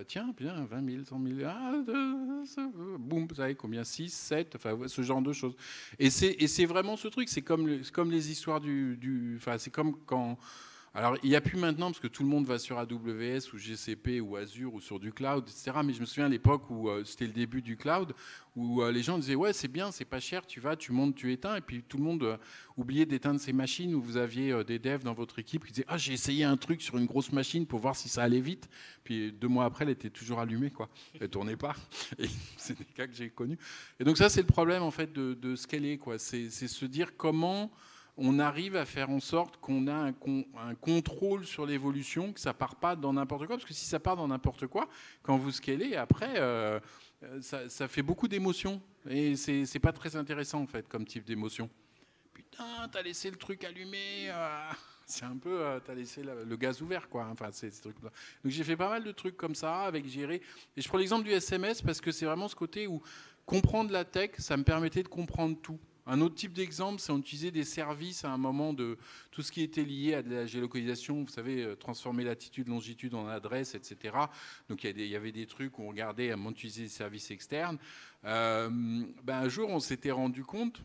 tiens, bien, 20 000, 100 000, boum, vous savez combien, 6, 7, enfin, ce genre de choses. Et c'est vraiment ce truc, c'est comme les histoires enfin, c'est comme quand... Alors, il n'y a plus maintenant, parce que tout le monde va sur AWS ou GCP ou Azure ou sur du cloud, etc. Mais je me souviens à l'époque où c'était le début du cloud, où les gens disaient « Ouais, c'est bien, c'est pas cher, tu vas, tu montes, tu éteins. » Et puis tout le monde oubliait d'éteindre ses machines, où vous aviez des devs dans votre équipe qui disaient « Ah, j'ai essayé un truc sur une grosse machine pour voir si ça allait vite. » Puis 2 mois après, elle était toujours allumée, quoi. Elle ne tournait pas. Et c'est des cas que j'ai connus. Et donc ça, c'est le problème, en fait, de scaler, quoi. C'est se dire comment... on arrive à faire en sorte qu'on a un contrôle sur l'évolution, que ça ne part pas dans n'importe quoi. Parce que si ça part dans n'importe quoi, quand vous scalez, après, ça fait beaucoup d'émotions. Et ce n'est pas très intéressant, en fait, comme type d'émotion. Putain, t'as laissé le truc allumé. C'est un peu, t'as laissé le gaz ouvert, quoi. Enfin, c'est ces trucs-là. Donc j'ai fait pas mal de trucs comme ça, avec gérer. Et je prends l'exemple du SMS parce que c'est vraiment ce côté où comprendre la tech, ça me permettait de comprendre tout. Un autre type d'exemple, c'est on utilisait des services à un moment de tout ce qui était lié à de la géolocalisation, vous savez, transformer latitude, longitude en adresse, etc. Donc il y avait des trucs où on regardait à utiliser des services externes. Un jour, on s'était rendu compte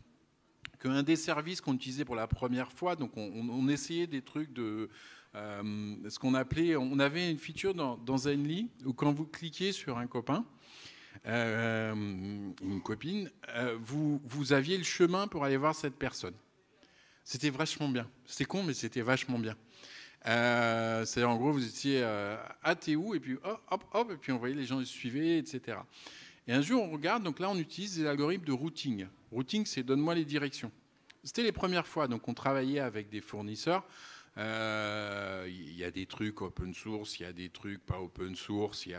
qu'un des services qu'on utilisait pour la première fois, donc on essayait des trucs de ce qu'on appelait, on avait une feature dans Zenly où quand vous cliquiez sur un copain, une copine, vous aviez le chemin pour aller voir cette personne. C'était vachement bien. C'était con, mais c'était vachement bien. C'est-à-dire, en gros, vous étiez à t'es où, et puis hop, hop, et puis on voyait les gens les suivaient, etc. Et un jour, on regarde, donc là, on utilise des algorithmes de routing. Routing, c'est donne-moi les directions. C'était les premières fois, donc on travaillait avec des fournisseurs. Il y a des trucs open source, il y a des trucs pas open source, il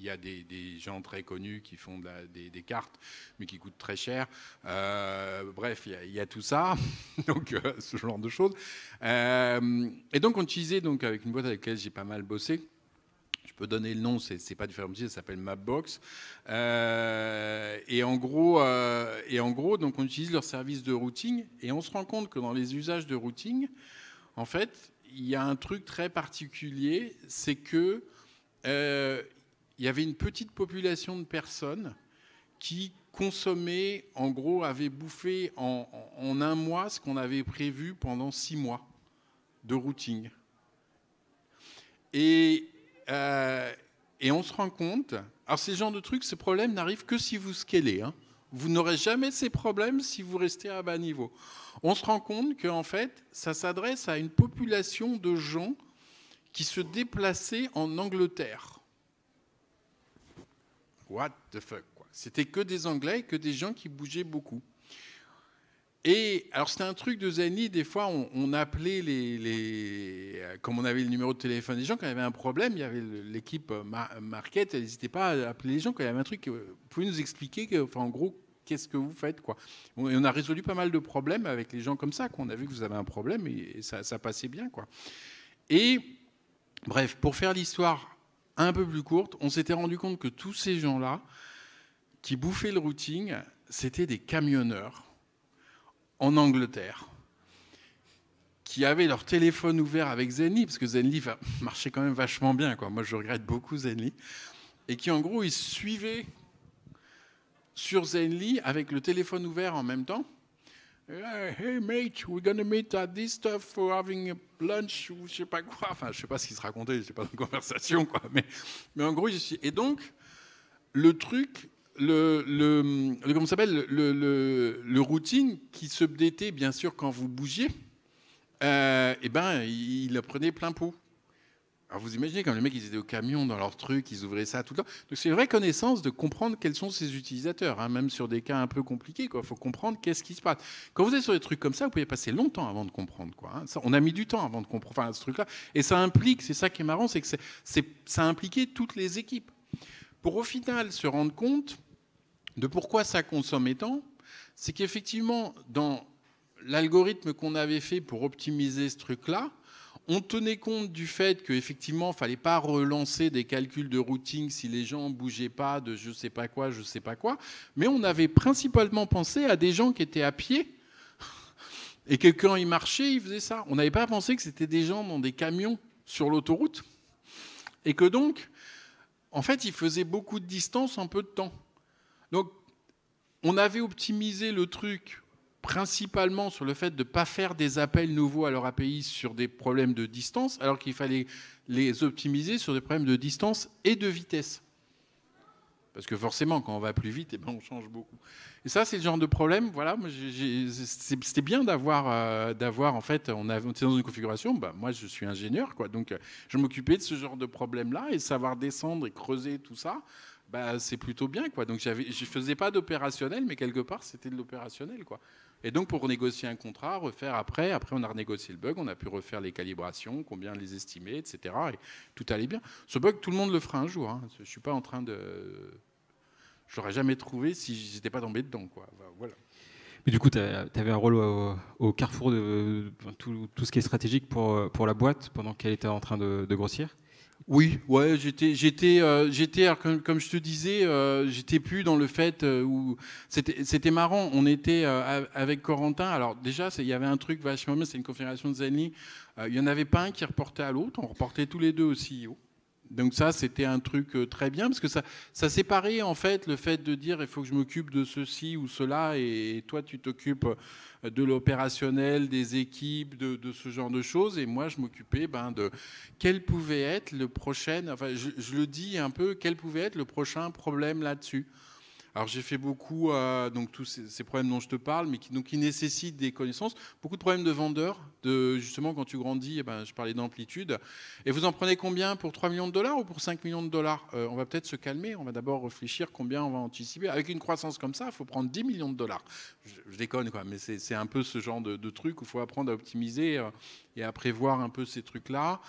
y a des gens très connus qui font des cartes, mais qui coûtent très cher. Bref, il y a tout ça, donc ce genre de choses. Et donc on utilisait donc, avec une boîte avec laquelle j'ai pas mal bossé. Je peux donner le nom, c'est pas du fermetier, ça s'appelle Mapbox. Et en gros, donc on utilise leur service de routing et on se rend compte que dans les usages de routing, en fait, il y a un truc très particulier, c'est que il y avait une petite population de personnes qui consommaient, en gros, avaient bouffé en un mois ce qu'on avait prévu pendant 6 mois de routing. Et on se rend compte, alors ces genres de trucs, ce problème n'arrive que si vous scalez. Hein. Vous n'aurez jamais ces problèmes si vous restez à bas niveau. On se rend compte qu'en fait, ça s'adresse à une population de gens qui se déplaçaient en Angleterre. What the fuck, quoi. C'était que des Anglais, que des gens qui bougeaient beaucoup. Et alors c'était un truc de Zenly, des fois on appelait comme on avait le numéro de téléphone des gens, quand il y avait un problème, il y avait l'équipe market, elle n'hésitait pas à appeler les gens quand il y avait un truc, vous pouvez nous expliquer, en gros, qu'est-ce que vous faites, quoi. Et on a résolu pas mal de problèmes avec les gens comme ça, quoi. On a vu que vous avez un problème et ça passait bien, quoi. Et bref, pour faire l'histoire un peu plus courte, on s'était rendu compte que tous ces gens-là qui bouffaient le routing, c'était des camionneurs en Angleterre, qui avaient leur téléphone ouvert avec Zenly, parce que Zenly marchait quand même vachement bien, quoi. Moi, je regrette beaucoup Zenly, et qui, en gros, ils suivaient sur Zenly avec le téléphone ouvert en même temps. Hey mate, we're gonna meet at this stuff for having a lunch ou je sais pas quoi. Enfin, je sais pas ce qu'ils se racontaient, c'est pas une conversation, quoi. Mais en gros, et donc le truc. Comment s'appelle le routing qui se updatait bien sûr quand vous bougiez, il le prenait plein pot. Alors vous imaginez quand les mecs ils étaient au camion dans leur truc, ils ouvraient ça tout le temps. Donc c'est une vraie connaissance de comprendre quels sont ces utilisateurs, hein, même sur des cas un peu compliqués. Il faut comprendre qu'est-ce qui se passe. Quand vous êtes sur des trucs comme ça, vous pouvez passer longtemps avant de comprendre, quoi. Hein. Ça, on a mis du temps avant de comprendre ce truc-là. Et ça implique, c'est ça qui est marrant, c'est que ça impliquait toutes les équipes. Pour au final se rendre compte de pourquoi ça consommait tant, c'est qu'effectivement, dans l'algorithme qu'on avait fait pour optimiser ce truc-là, on tenait compte du fait qu'effectivement, il ne fallait pas relancer des calculs de routing si les gens ne bougeaient pas de je ne sais pas quoi, mais on avait principalement pensé à des gens qui étaient à pied et que quand ils marchaient, ils faisaient ça. On n'avait pas pensé que c'était des gens dans des camions sur l'autoroute et que donc, en fait, ils faisaient beaucoup de distance en peu de temps. Donc, on avait optimisé le truc principalement sur le fait de ne pas faire des appels nouveaux à leur API sur des problèmes de distance, alors qu'il fallait les optimiser sur des problèmes de distance et de vitesse. Parce que forcément, quand on va plus vite, on change beaucoup. Et ça, c'est le genre de problème. Voilà, c'était bien d'avoir, en fait, on était dans une configuration. Moi, je suis ingénieur, quoi, donc je m'occupais de ce genre de problème-là et savoir descendre et creuser tout ça. C'est plutôt bien, quoi. Donc je faisais pas d'opérationnel, mais quelque part c'était de l'opérationnel, quoi. Et donc pour négocier un contrat, refaire après on a renégocié le bug, on a pu refaire les calibrations, combien les estimer, etc. Et tout allait bien. Ce bug, tout le monde le fera un jour. Hein. Je suis pas en train de, je l'aurais jamais trouvé si j'étais pas tombé dedans, quoi. Voilà. Mais du coup, tu avais un rôle au carrefour de tout ce qui est stratégique pour la boîte pendant qu'elle était en train de grossir. Oui, ouais, alors, comme je te disais, j'étais plus dans le fait où c'était marrant. On était avec Corentin. Alors déjà, il y avait un truc vachement bien. C'est une configuration de Zenly. Il y en avait pas un qui reportait à l'autre. On reportait tous les deux au CEO. Donc ça, c'était un truc très bien parce que ça séparait en fait le fait de dire il faut que je m'occupe de ceci ou cela et toi tu t'occupes de l'opérationnel, des équipes, de ce genre de choses et moi je m'occupais de quel pouvait être le prochain, enfin je le dis un peu, quel pouvait être le prochain problème là-dessus. Alors j'ai fait beaucoup, donc tous ces problèmes dont je te parle, mais qui nécessitent des connaissances. Beaucoup de problèmes de vendeurs, justement quand tu grandis, je parlais d'amplitude. Et vous en prenez combien pour 3 millions de dollars ou pour 5 millions de dollars? On va peut-être se calmer, on va d'abord réfléchir combien on va anticiper. Avec une croissance comme ça, il faut prendre 10 millions de dollars. Je déconne quoi, mais c'est un peu ce genre de truc où il faut apprendre à optimiser et à prévoir un peu ces trucs-là.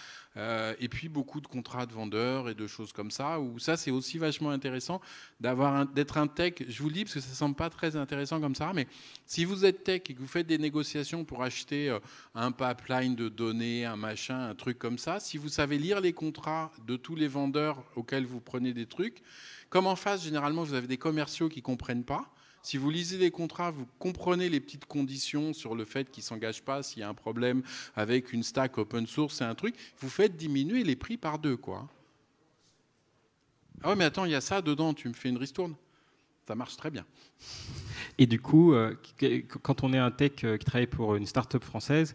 Et puis beaucoup de contrats de vendeurs et de choses comme ça, où ça c'est aussi vachement intéressant d'être un tech. Je vous le dis parce que ça ne semble pas très intéressant comme ça, mais si vous êtes tech et que vous faites des négociations pour acheter un pipeline de données, un machin, un truc comme ça, si vous savez lire les contrats de tous les vendeurs auxquels vous prenez des trucs, comme en face généralement vous avez des commerciaux qui ne comprennent pas, si vous lisez les contrats, vous comprenez les petites conditions sur le fait qu'ils ne s'engagent pas s'il y a un problème avec une stack open source et un truc, vous faites diminuer les prix par 2, quoi. Ah ouais, mais attends, il y a ça dedans, tu me fais une ristourne. Ça marche très bien. Et du coup, quand on est un tech qui travaille pour une start-up française,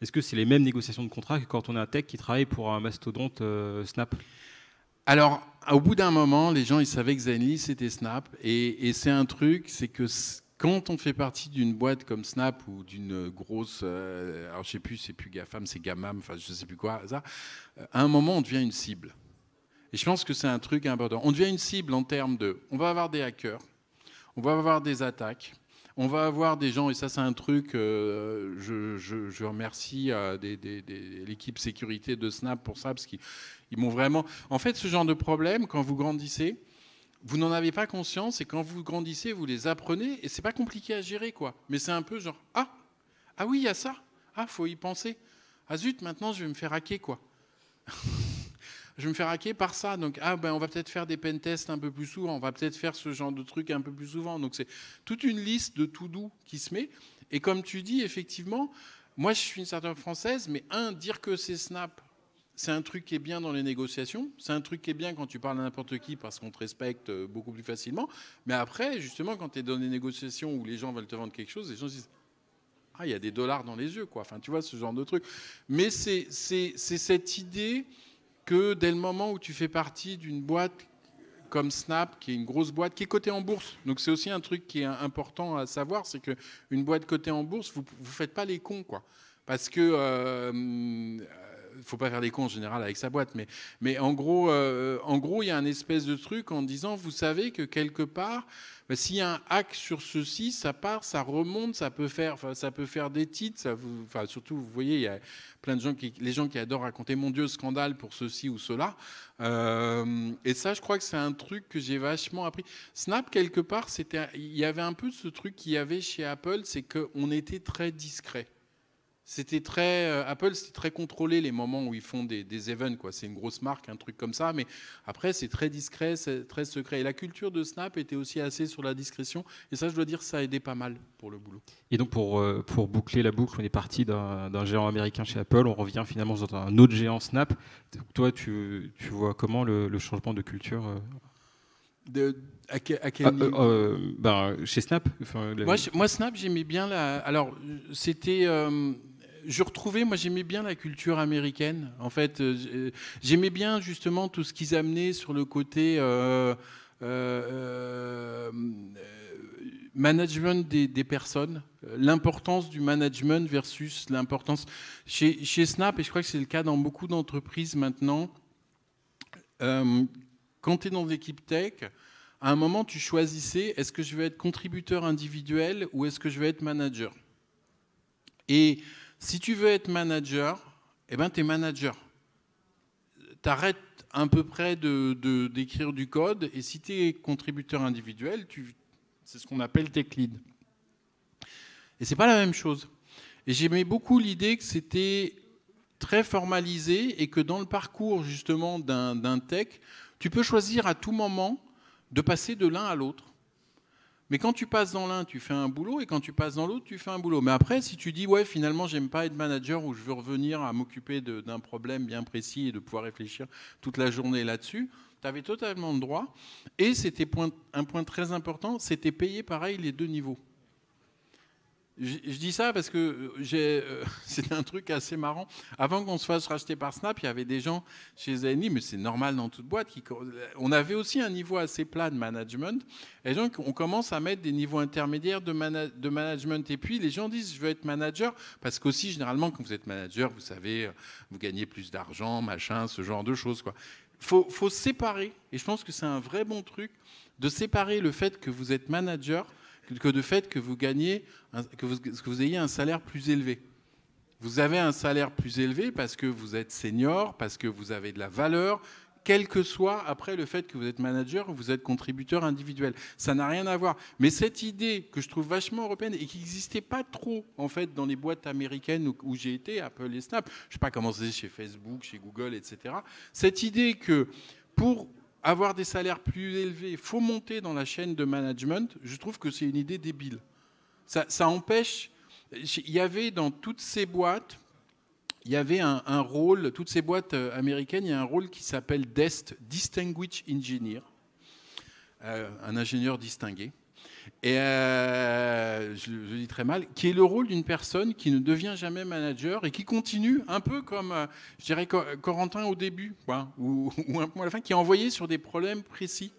est-ce que c'est les mêmes négociations de contrat que quand on est un tech qui travaille pour un mastodonte Snap? Alors, au bout d'un moment, les gens, ils savaient que Zenly, c'était Snap. Et c'est un truc, c'est que quand on fait partie d'une boîte comme Snap ou d'une grosse... alors, je sais plus, c'est plus GAFAM, c'est GAMAM, enfin, je sais plus quoi, ça. À un moment, on devient une cible. Et je pense que c'est un truc important. On devient une cible en termes de... On va avoir des hackers, on va avoir des attaques, on va avoir des gens, et ça c'est un truc, je remercie l'équipe sécurité de Snap pour ça, parce qu'ils m'ont vraiment... En fait, ce genre de problème, quand vous grandissez, vous n'en avez pas conscience, et quand vous grandissez, vous les apprenez, et c'est pas compliqué à gérer, quoi. Mais c'est un peu genre, ah oui, il y a ça, faut y penser. Ah zut, maintenant je vais me faire hacker, quoi. Je vais me faire hacker par ça. Donc, on va peut-être faire des pentests un peu plus souvent. On va peut-être faire ce genre de trucs un peu plus souvent. Donc, c'est toute une liste de to-do qui se met. Et comme tu dis, effectivement, moi, je suis une startup française, mais dire que c'est Snap, c'est un truc qui est bien dans les négociations. C'est un truc qui est bien quand tu parles à n'importe qui parce qu'on te respecte beaucoup plus facilement. Mais après, justement, quand tu es dans des négociations où les gens veulent te vendre quelque chose, les gens se disent il y a des dollars dans les yeux, quoi. Enfin, tu vois, ce genre de truc. Mais c'est cette idée que dès le moment où tu fais partie d'une boîte comme Snap, qui est une grosse boîte, qui est cotée en bourse. Donc c'est aussi un truc qui est important à savoir, c'est qu'une boîte cotée en bourse, vous ne faites pas les cons, quoi. Parce que faut pas faire les cons en général avec sa boîte, mais en gros, il y a un espèce de truc en disant, vous savez que quelque part, s'il y a un hack sur ceci, ça part, ça remonte, ça peut faire des titres, surtout, vous voyez, il y a plein de gens les gens qui adorent raconter mon Dieu, scandale pour ceci ou cela. Et ça, je crois que c'est un truc que j'ai vachement appris. Snap, quelque part, il y avait un peu ce truc qu'il y avait chez Apple, c'est qu'on était très discret. C'était très Apple, c'était très contrôlé les moments où ils font des events, quoi. C'est une grosse marque, un truc comme ça, mais après c'est très discret, c'est très secret. Et la culture de Snap était aussi assez sur la discrétion, et ça, je dois dire, ça a aidé pas mal pour le boulot. Et donc pour boucler la boucle, on est parti d'un géant américain chez Apple, on revient finalement dans un autre géant Snap. Toi, tu vois comment le changement de culture À quel niveau chez Snap, moi, Snap, j'aimais bien alors, c'était... moi j'aimais bien la culture américaine. En fait, j'aimais bien justement tout ce qu'ils amenaient sur le côté management des personnes, l'importance du management versus l'importance... Chez Snap, et je crois que c'est le cas dans beaucoup d'entreprises maintenant, quand tu es dans l'équipe tech, à un moment, tu choisissais, est-ce que je vais être contributeur individuel ou est-ce que je vais être manager? Et si tu veux être manager, tu es manager. Tu arrêtes à peu près d'écrire du code, et si tu es contributeur individuel, c'est ce qu'on appelle tech lead. Et c'est pas la même chose. Et j'aimais beaucoup l'idée que c'était très formalisé et que dans le parcours justement d'un tech, tu peux choisir à tout moment de passer de l'un à l'autre. Mais quand tu passes dans l'un, tu fais un boulot, et quand tu passes dans l'autre, tu fais un boulot. Mais après, si tu dis, ouais, finalement, j'aime pas être manager, ou je veux revenir à m'occuper d'un problème bien précis et de pouvoir réfléchir toute la journée là-dessus, tu avais totalement le droit. Et c'était un point très important, c'était payer pareil les deux niveaux. Je dis ça parce que c'était un truc assez marrant. Avant qu'on se fasse racheter par Snap, il y avait des gens chez Zenly, mais c'est normal dans toute boîte. On avait aussi un niveau assez plat de management. Et donc, on commence à mettre des niveaux intermédiaires de management. Et puis, les gens disent, je veux être manager, parce qu'aussi, généralement, quand vous êtes manager, vous savez, vous gagnez plus d'argent, machin, ce genre de choses, quoi. Faut séparer, et je pense que c'est un vrai bon truc, de séparer le fait que vous êtes manager que de fait que vous gagnez, que vous ayez un salaire plus élevé. Vous avez un salaire plus élevé parce que vous êtes senior, parce que vous avez de la valeur, quel que soit après le fait que vous êtes manager ou vous êtes contributeur individuel. Ça n'a rien à voir. Mais cette idée que je trouve vachement européenne et qui n'existait pas trop en fait dans les boîtes américaines où j'ai été, Apple et Snap, je ne sais pas comment c'est chez Facebook, chez Google, etc. Cette idée que pour avoir des salaires plus élevés, il faut monter dans la chaîne de management, je trouve que c'est une idée débile. Ça empêche... Il y avait dans toutes ces boîtes, il y avait un rôle, toutes ces boîtes américaines, il y a un rôle qui s'appelle DEST, Distinguished Engineer, un ingénieur distingué. Et je dis très mal, qui est le rôle d'une personne qui ne devient jamais manager et qui continue un peu comme, je dirais, Corentin au début, quoi, ou un peu à la fin, qui est envoyé sur des problèmes précis.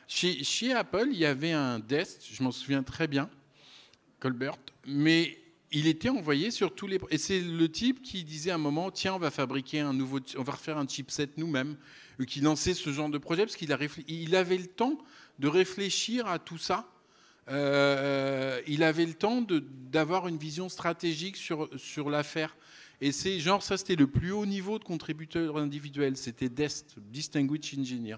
Chez Apple, il y avait un DEST, je m'en souviens très bien, Colbert, mais il était envoyé sur tous les... Et c'est le type qui disait à un moment, tiens, on va fabriquer on va refaire un chipset nous-mêmes, qui lançait ce genre de projet, parce qu'il avait le temps de réfléchir à tout ça. Il avait le temps d'avoir une vision stratégique sur l'affaire. Et c'est genre, ça c'était le plus haut niveau de contributeur individuel, c'était DEST, Distinguished Engineer.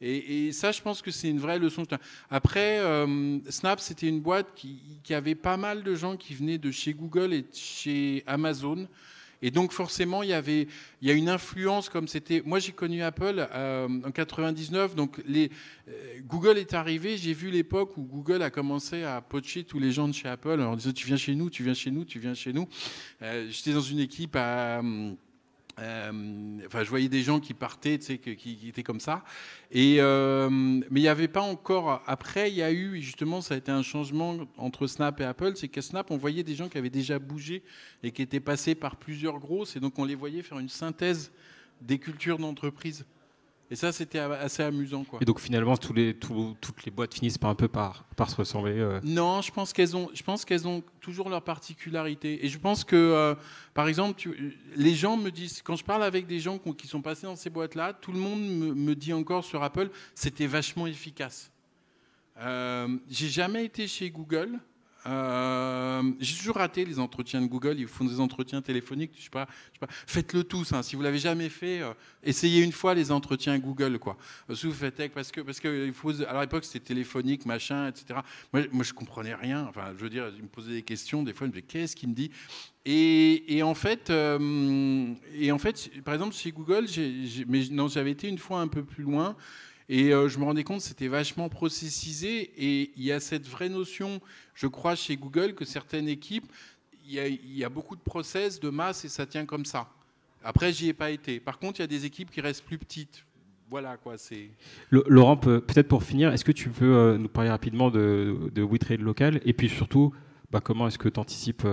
Et ça, je pense que c'est une vraie leçon. Après, Snap, c'était une boîte qui avait pas mal de gens qui venaient de chez Google et de chez Amazon. Et donc forcément, il y a une influence comme c'était... Moi, j'ai connu Apple en 99, donc Google est arrivé. J'ai vu l'époque où Google a commencé à poacher tous les gens de chez Apple en disant « tu viens chez nous, tu viens chez nous, tu viens chez nous ». J'étais dans une équipe à... je voyais des gens qui partaient, tu sais, qui étaient comme ça. Mais il n'y avait pas encore... Après, il y a eu, justement, ça a été un changement entre Snap et Apple. C'est qu'à Snap, on voyait des gens qui avaient déjà bougé et qui étaient passés par plusieurs grosses. Et donc, on les voyait faire une synthèse des cultures d'entreprise. Et ça, c'était assez amusant, quoi. Et donc, finalement, toutes les boîtes finissent par un peu par se ressembler. Non, je pense qu'elles ont toujours leur particularité. Et je pense que, par exemple, les gens me disent, quand je parle avec des gens qui sont passés dans ces boîtes-là, tout le monde me dit encore sur Apple, c'était vachement efficace. J'ai jamais été chez Google. J'ai toujours raté les entretiens de Google. Ils font des entretiens téléphoniques. Je sais pas. Faites-le tous. Hein. Si vous l'avez jamais fait, essayez une fois les entretiens Google, quoi. Si vous faites parce que il faut. À l'époque, c'était téléphonique, machin, etc. Moi, je comprenais rien. Enfin, je veux dire, ils me posaient des questions. Des fois, je me disais, qu'est-ce qu'il me dit ? Et en fait, par exemple, chez Google, j'avais été une fois un peu plus loin. Et je me rendais compte que c'était vachement processisé. Et il y a cette vraie notion, je crois, chez Google, que certaines équipes, il y a beaucoup de process, de masse, et ça tient comme ça. Après, j'y ai pas été. Par contre, il y a des équipes qui restent plus petites. Voilà, quoi. C'est... Laurent, peut-être pour finir, est-ce que tu peux nous parler rapidement de WeTrade Local ? Et puis surtout, comment est-ce que tu anticipes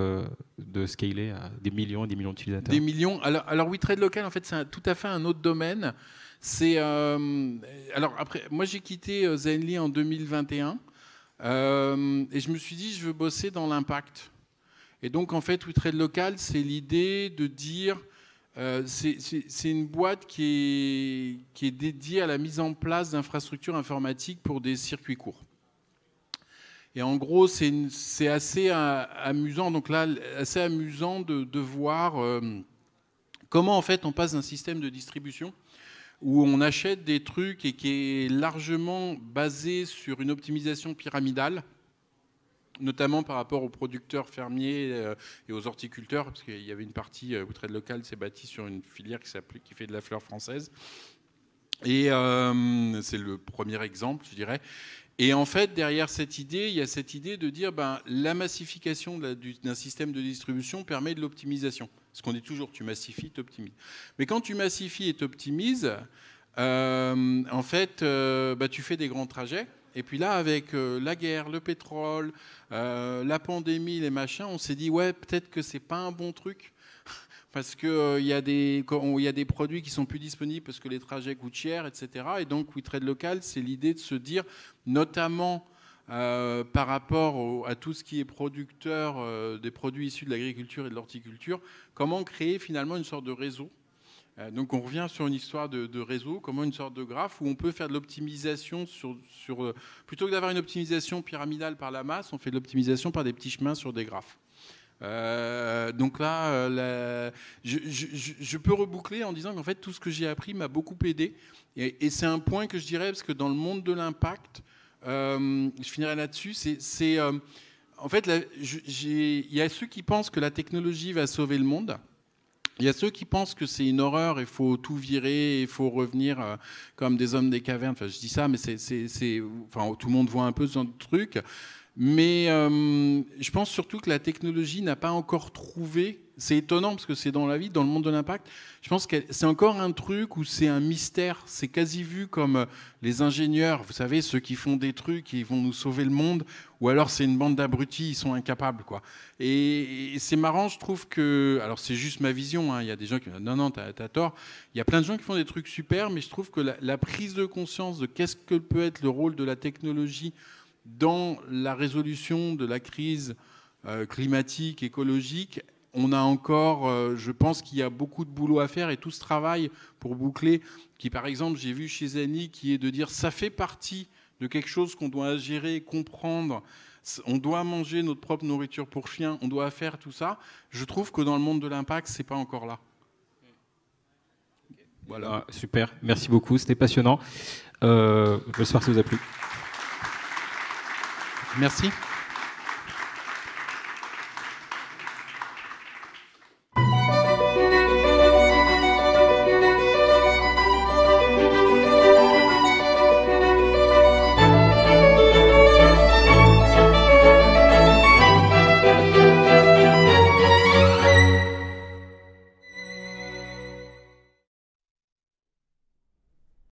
de scaler à des millions et des millions d'utilisateurs ? Des millions. Alors WeTrade Local, en fait, c'est tout à fait un autre domaine. Alors après, moi j'ai quitté Zenly en 2021 et je me suis dit je veux bosser dans l'impact. Et donc en fait WeTrade Local, c'est l'idée de dire c'est une boîte qui est dédiée à la mise en place d'infrastructures informatiques pour des circuits courts. Et en gros c'est assez amusant. Donc là assez amusant de voir comment en fait on passe d'un système de distribution où on achète des trucs et qui est largement basé sur une optimisation pyramidale, notamment par rapport aux producteurs fermiers et aux horticulteurs, parce qu'il y avait une partie où Trade Local s'est bâti sur une filière qui fait de la fleur française. Et c'est le premier exemple, je dirais. Et en fait, derrière cette idée, il y a cette idée de dire la massification d'un système de distribution permet de l'optimisation. Parce qu'on dit toujours, tu massifies, tu optimises. Mais quand tu massifies et tu optimises, en fait, tu fais des grands trajets. Et puis là, avec la guerre, le pétrole, la pandémie, les machins, on s'est dit, ouais, peut-être que c'est pas un bon truc. Parce qu'il y a des produits qui sont plus disponibles parce que les trajets coûtent cher, etc. Et donc, We Trade Local, c'est l'idée de se dire, notamment par rapport à tout ce qui est producteur des produits issus de l'agriculture et de l'horticulture, comment créer finalement une sorte de réseau. Donc, on revient sur une histoire de réseau, comment une sorte de graphe où on peut faire de l'optimisation plutôt que d'avoir une optimisation pyramidale par la masse, on fait de l'optimisation par des petits chemins sur des graphes. Donc là, je peux reboucler en disant qu'en fait tout ce que j'ai appris m'a beaucoup aidé et c'est un point que je dirais parce que dans le monde de l'impact, je finirai là-dessus, en fait il y a ceux qui pensent que la technologie va sauver le monde. Il y a ceux qui pensent que c'est une horreur, il faut tout virer, il faut revenir comme des hommes des cavernes. Enfin, je dis ça, mais tout le monde voit un peu ce genre de truc. Mais je pense surtout que la technologie n'a pas encore trouvé, c'est étonnant parce que c'est dans la vie, dans le monde de l'impact, je pense que c'est encore un truc où c'est un mystère, c'est quasi vu comme les ingénieurs, vous savez, ceux qui font des trucs et vont nous sauver le monde, ou alors c'est une bande d'abrutis, ils sont incapables, quoi. Et c'est marrant, je trouve que, alors c'est juste ma vision, hein, il y a des gens qui disent non, t'as tort, il y a plein de gens qui font des trucs super, mais je trouve que la prise de conscience de qu'est-ce que peut être le rôle de la technologie dans la résolution de la crise climatique, écologique, on a encore, je pense qu'il y a beaucoup de boulot à faire et tout ce travail pour boucler, qui par exemple, j'ai vu chez Zenly, qui est de dire ça fait partie de quelque chose qu'on doit gérer, comprendre, on doit manger notre propre nourriture pour chiens, on doit faire tout ça. Je trouve que dans le monde de l'impact, c'est pas encore là. Voilà. Super, merci beaucoup, c'était passionnant. J'espère que ça vous a plu. Merci.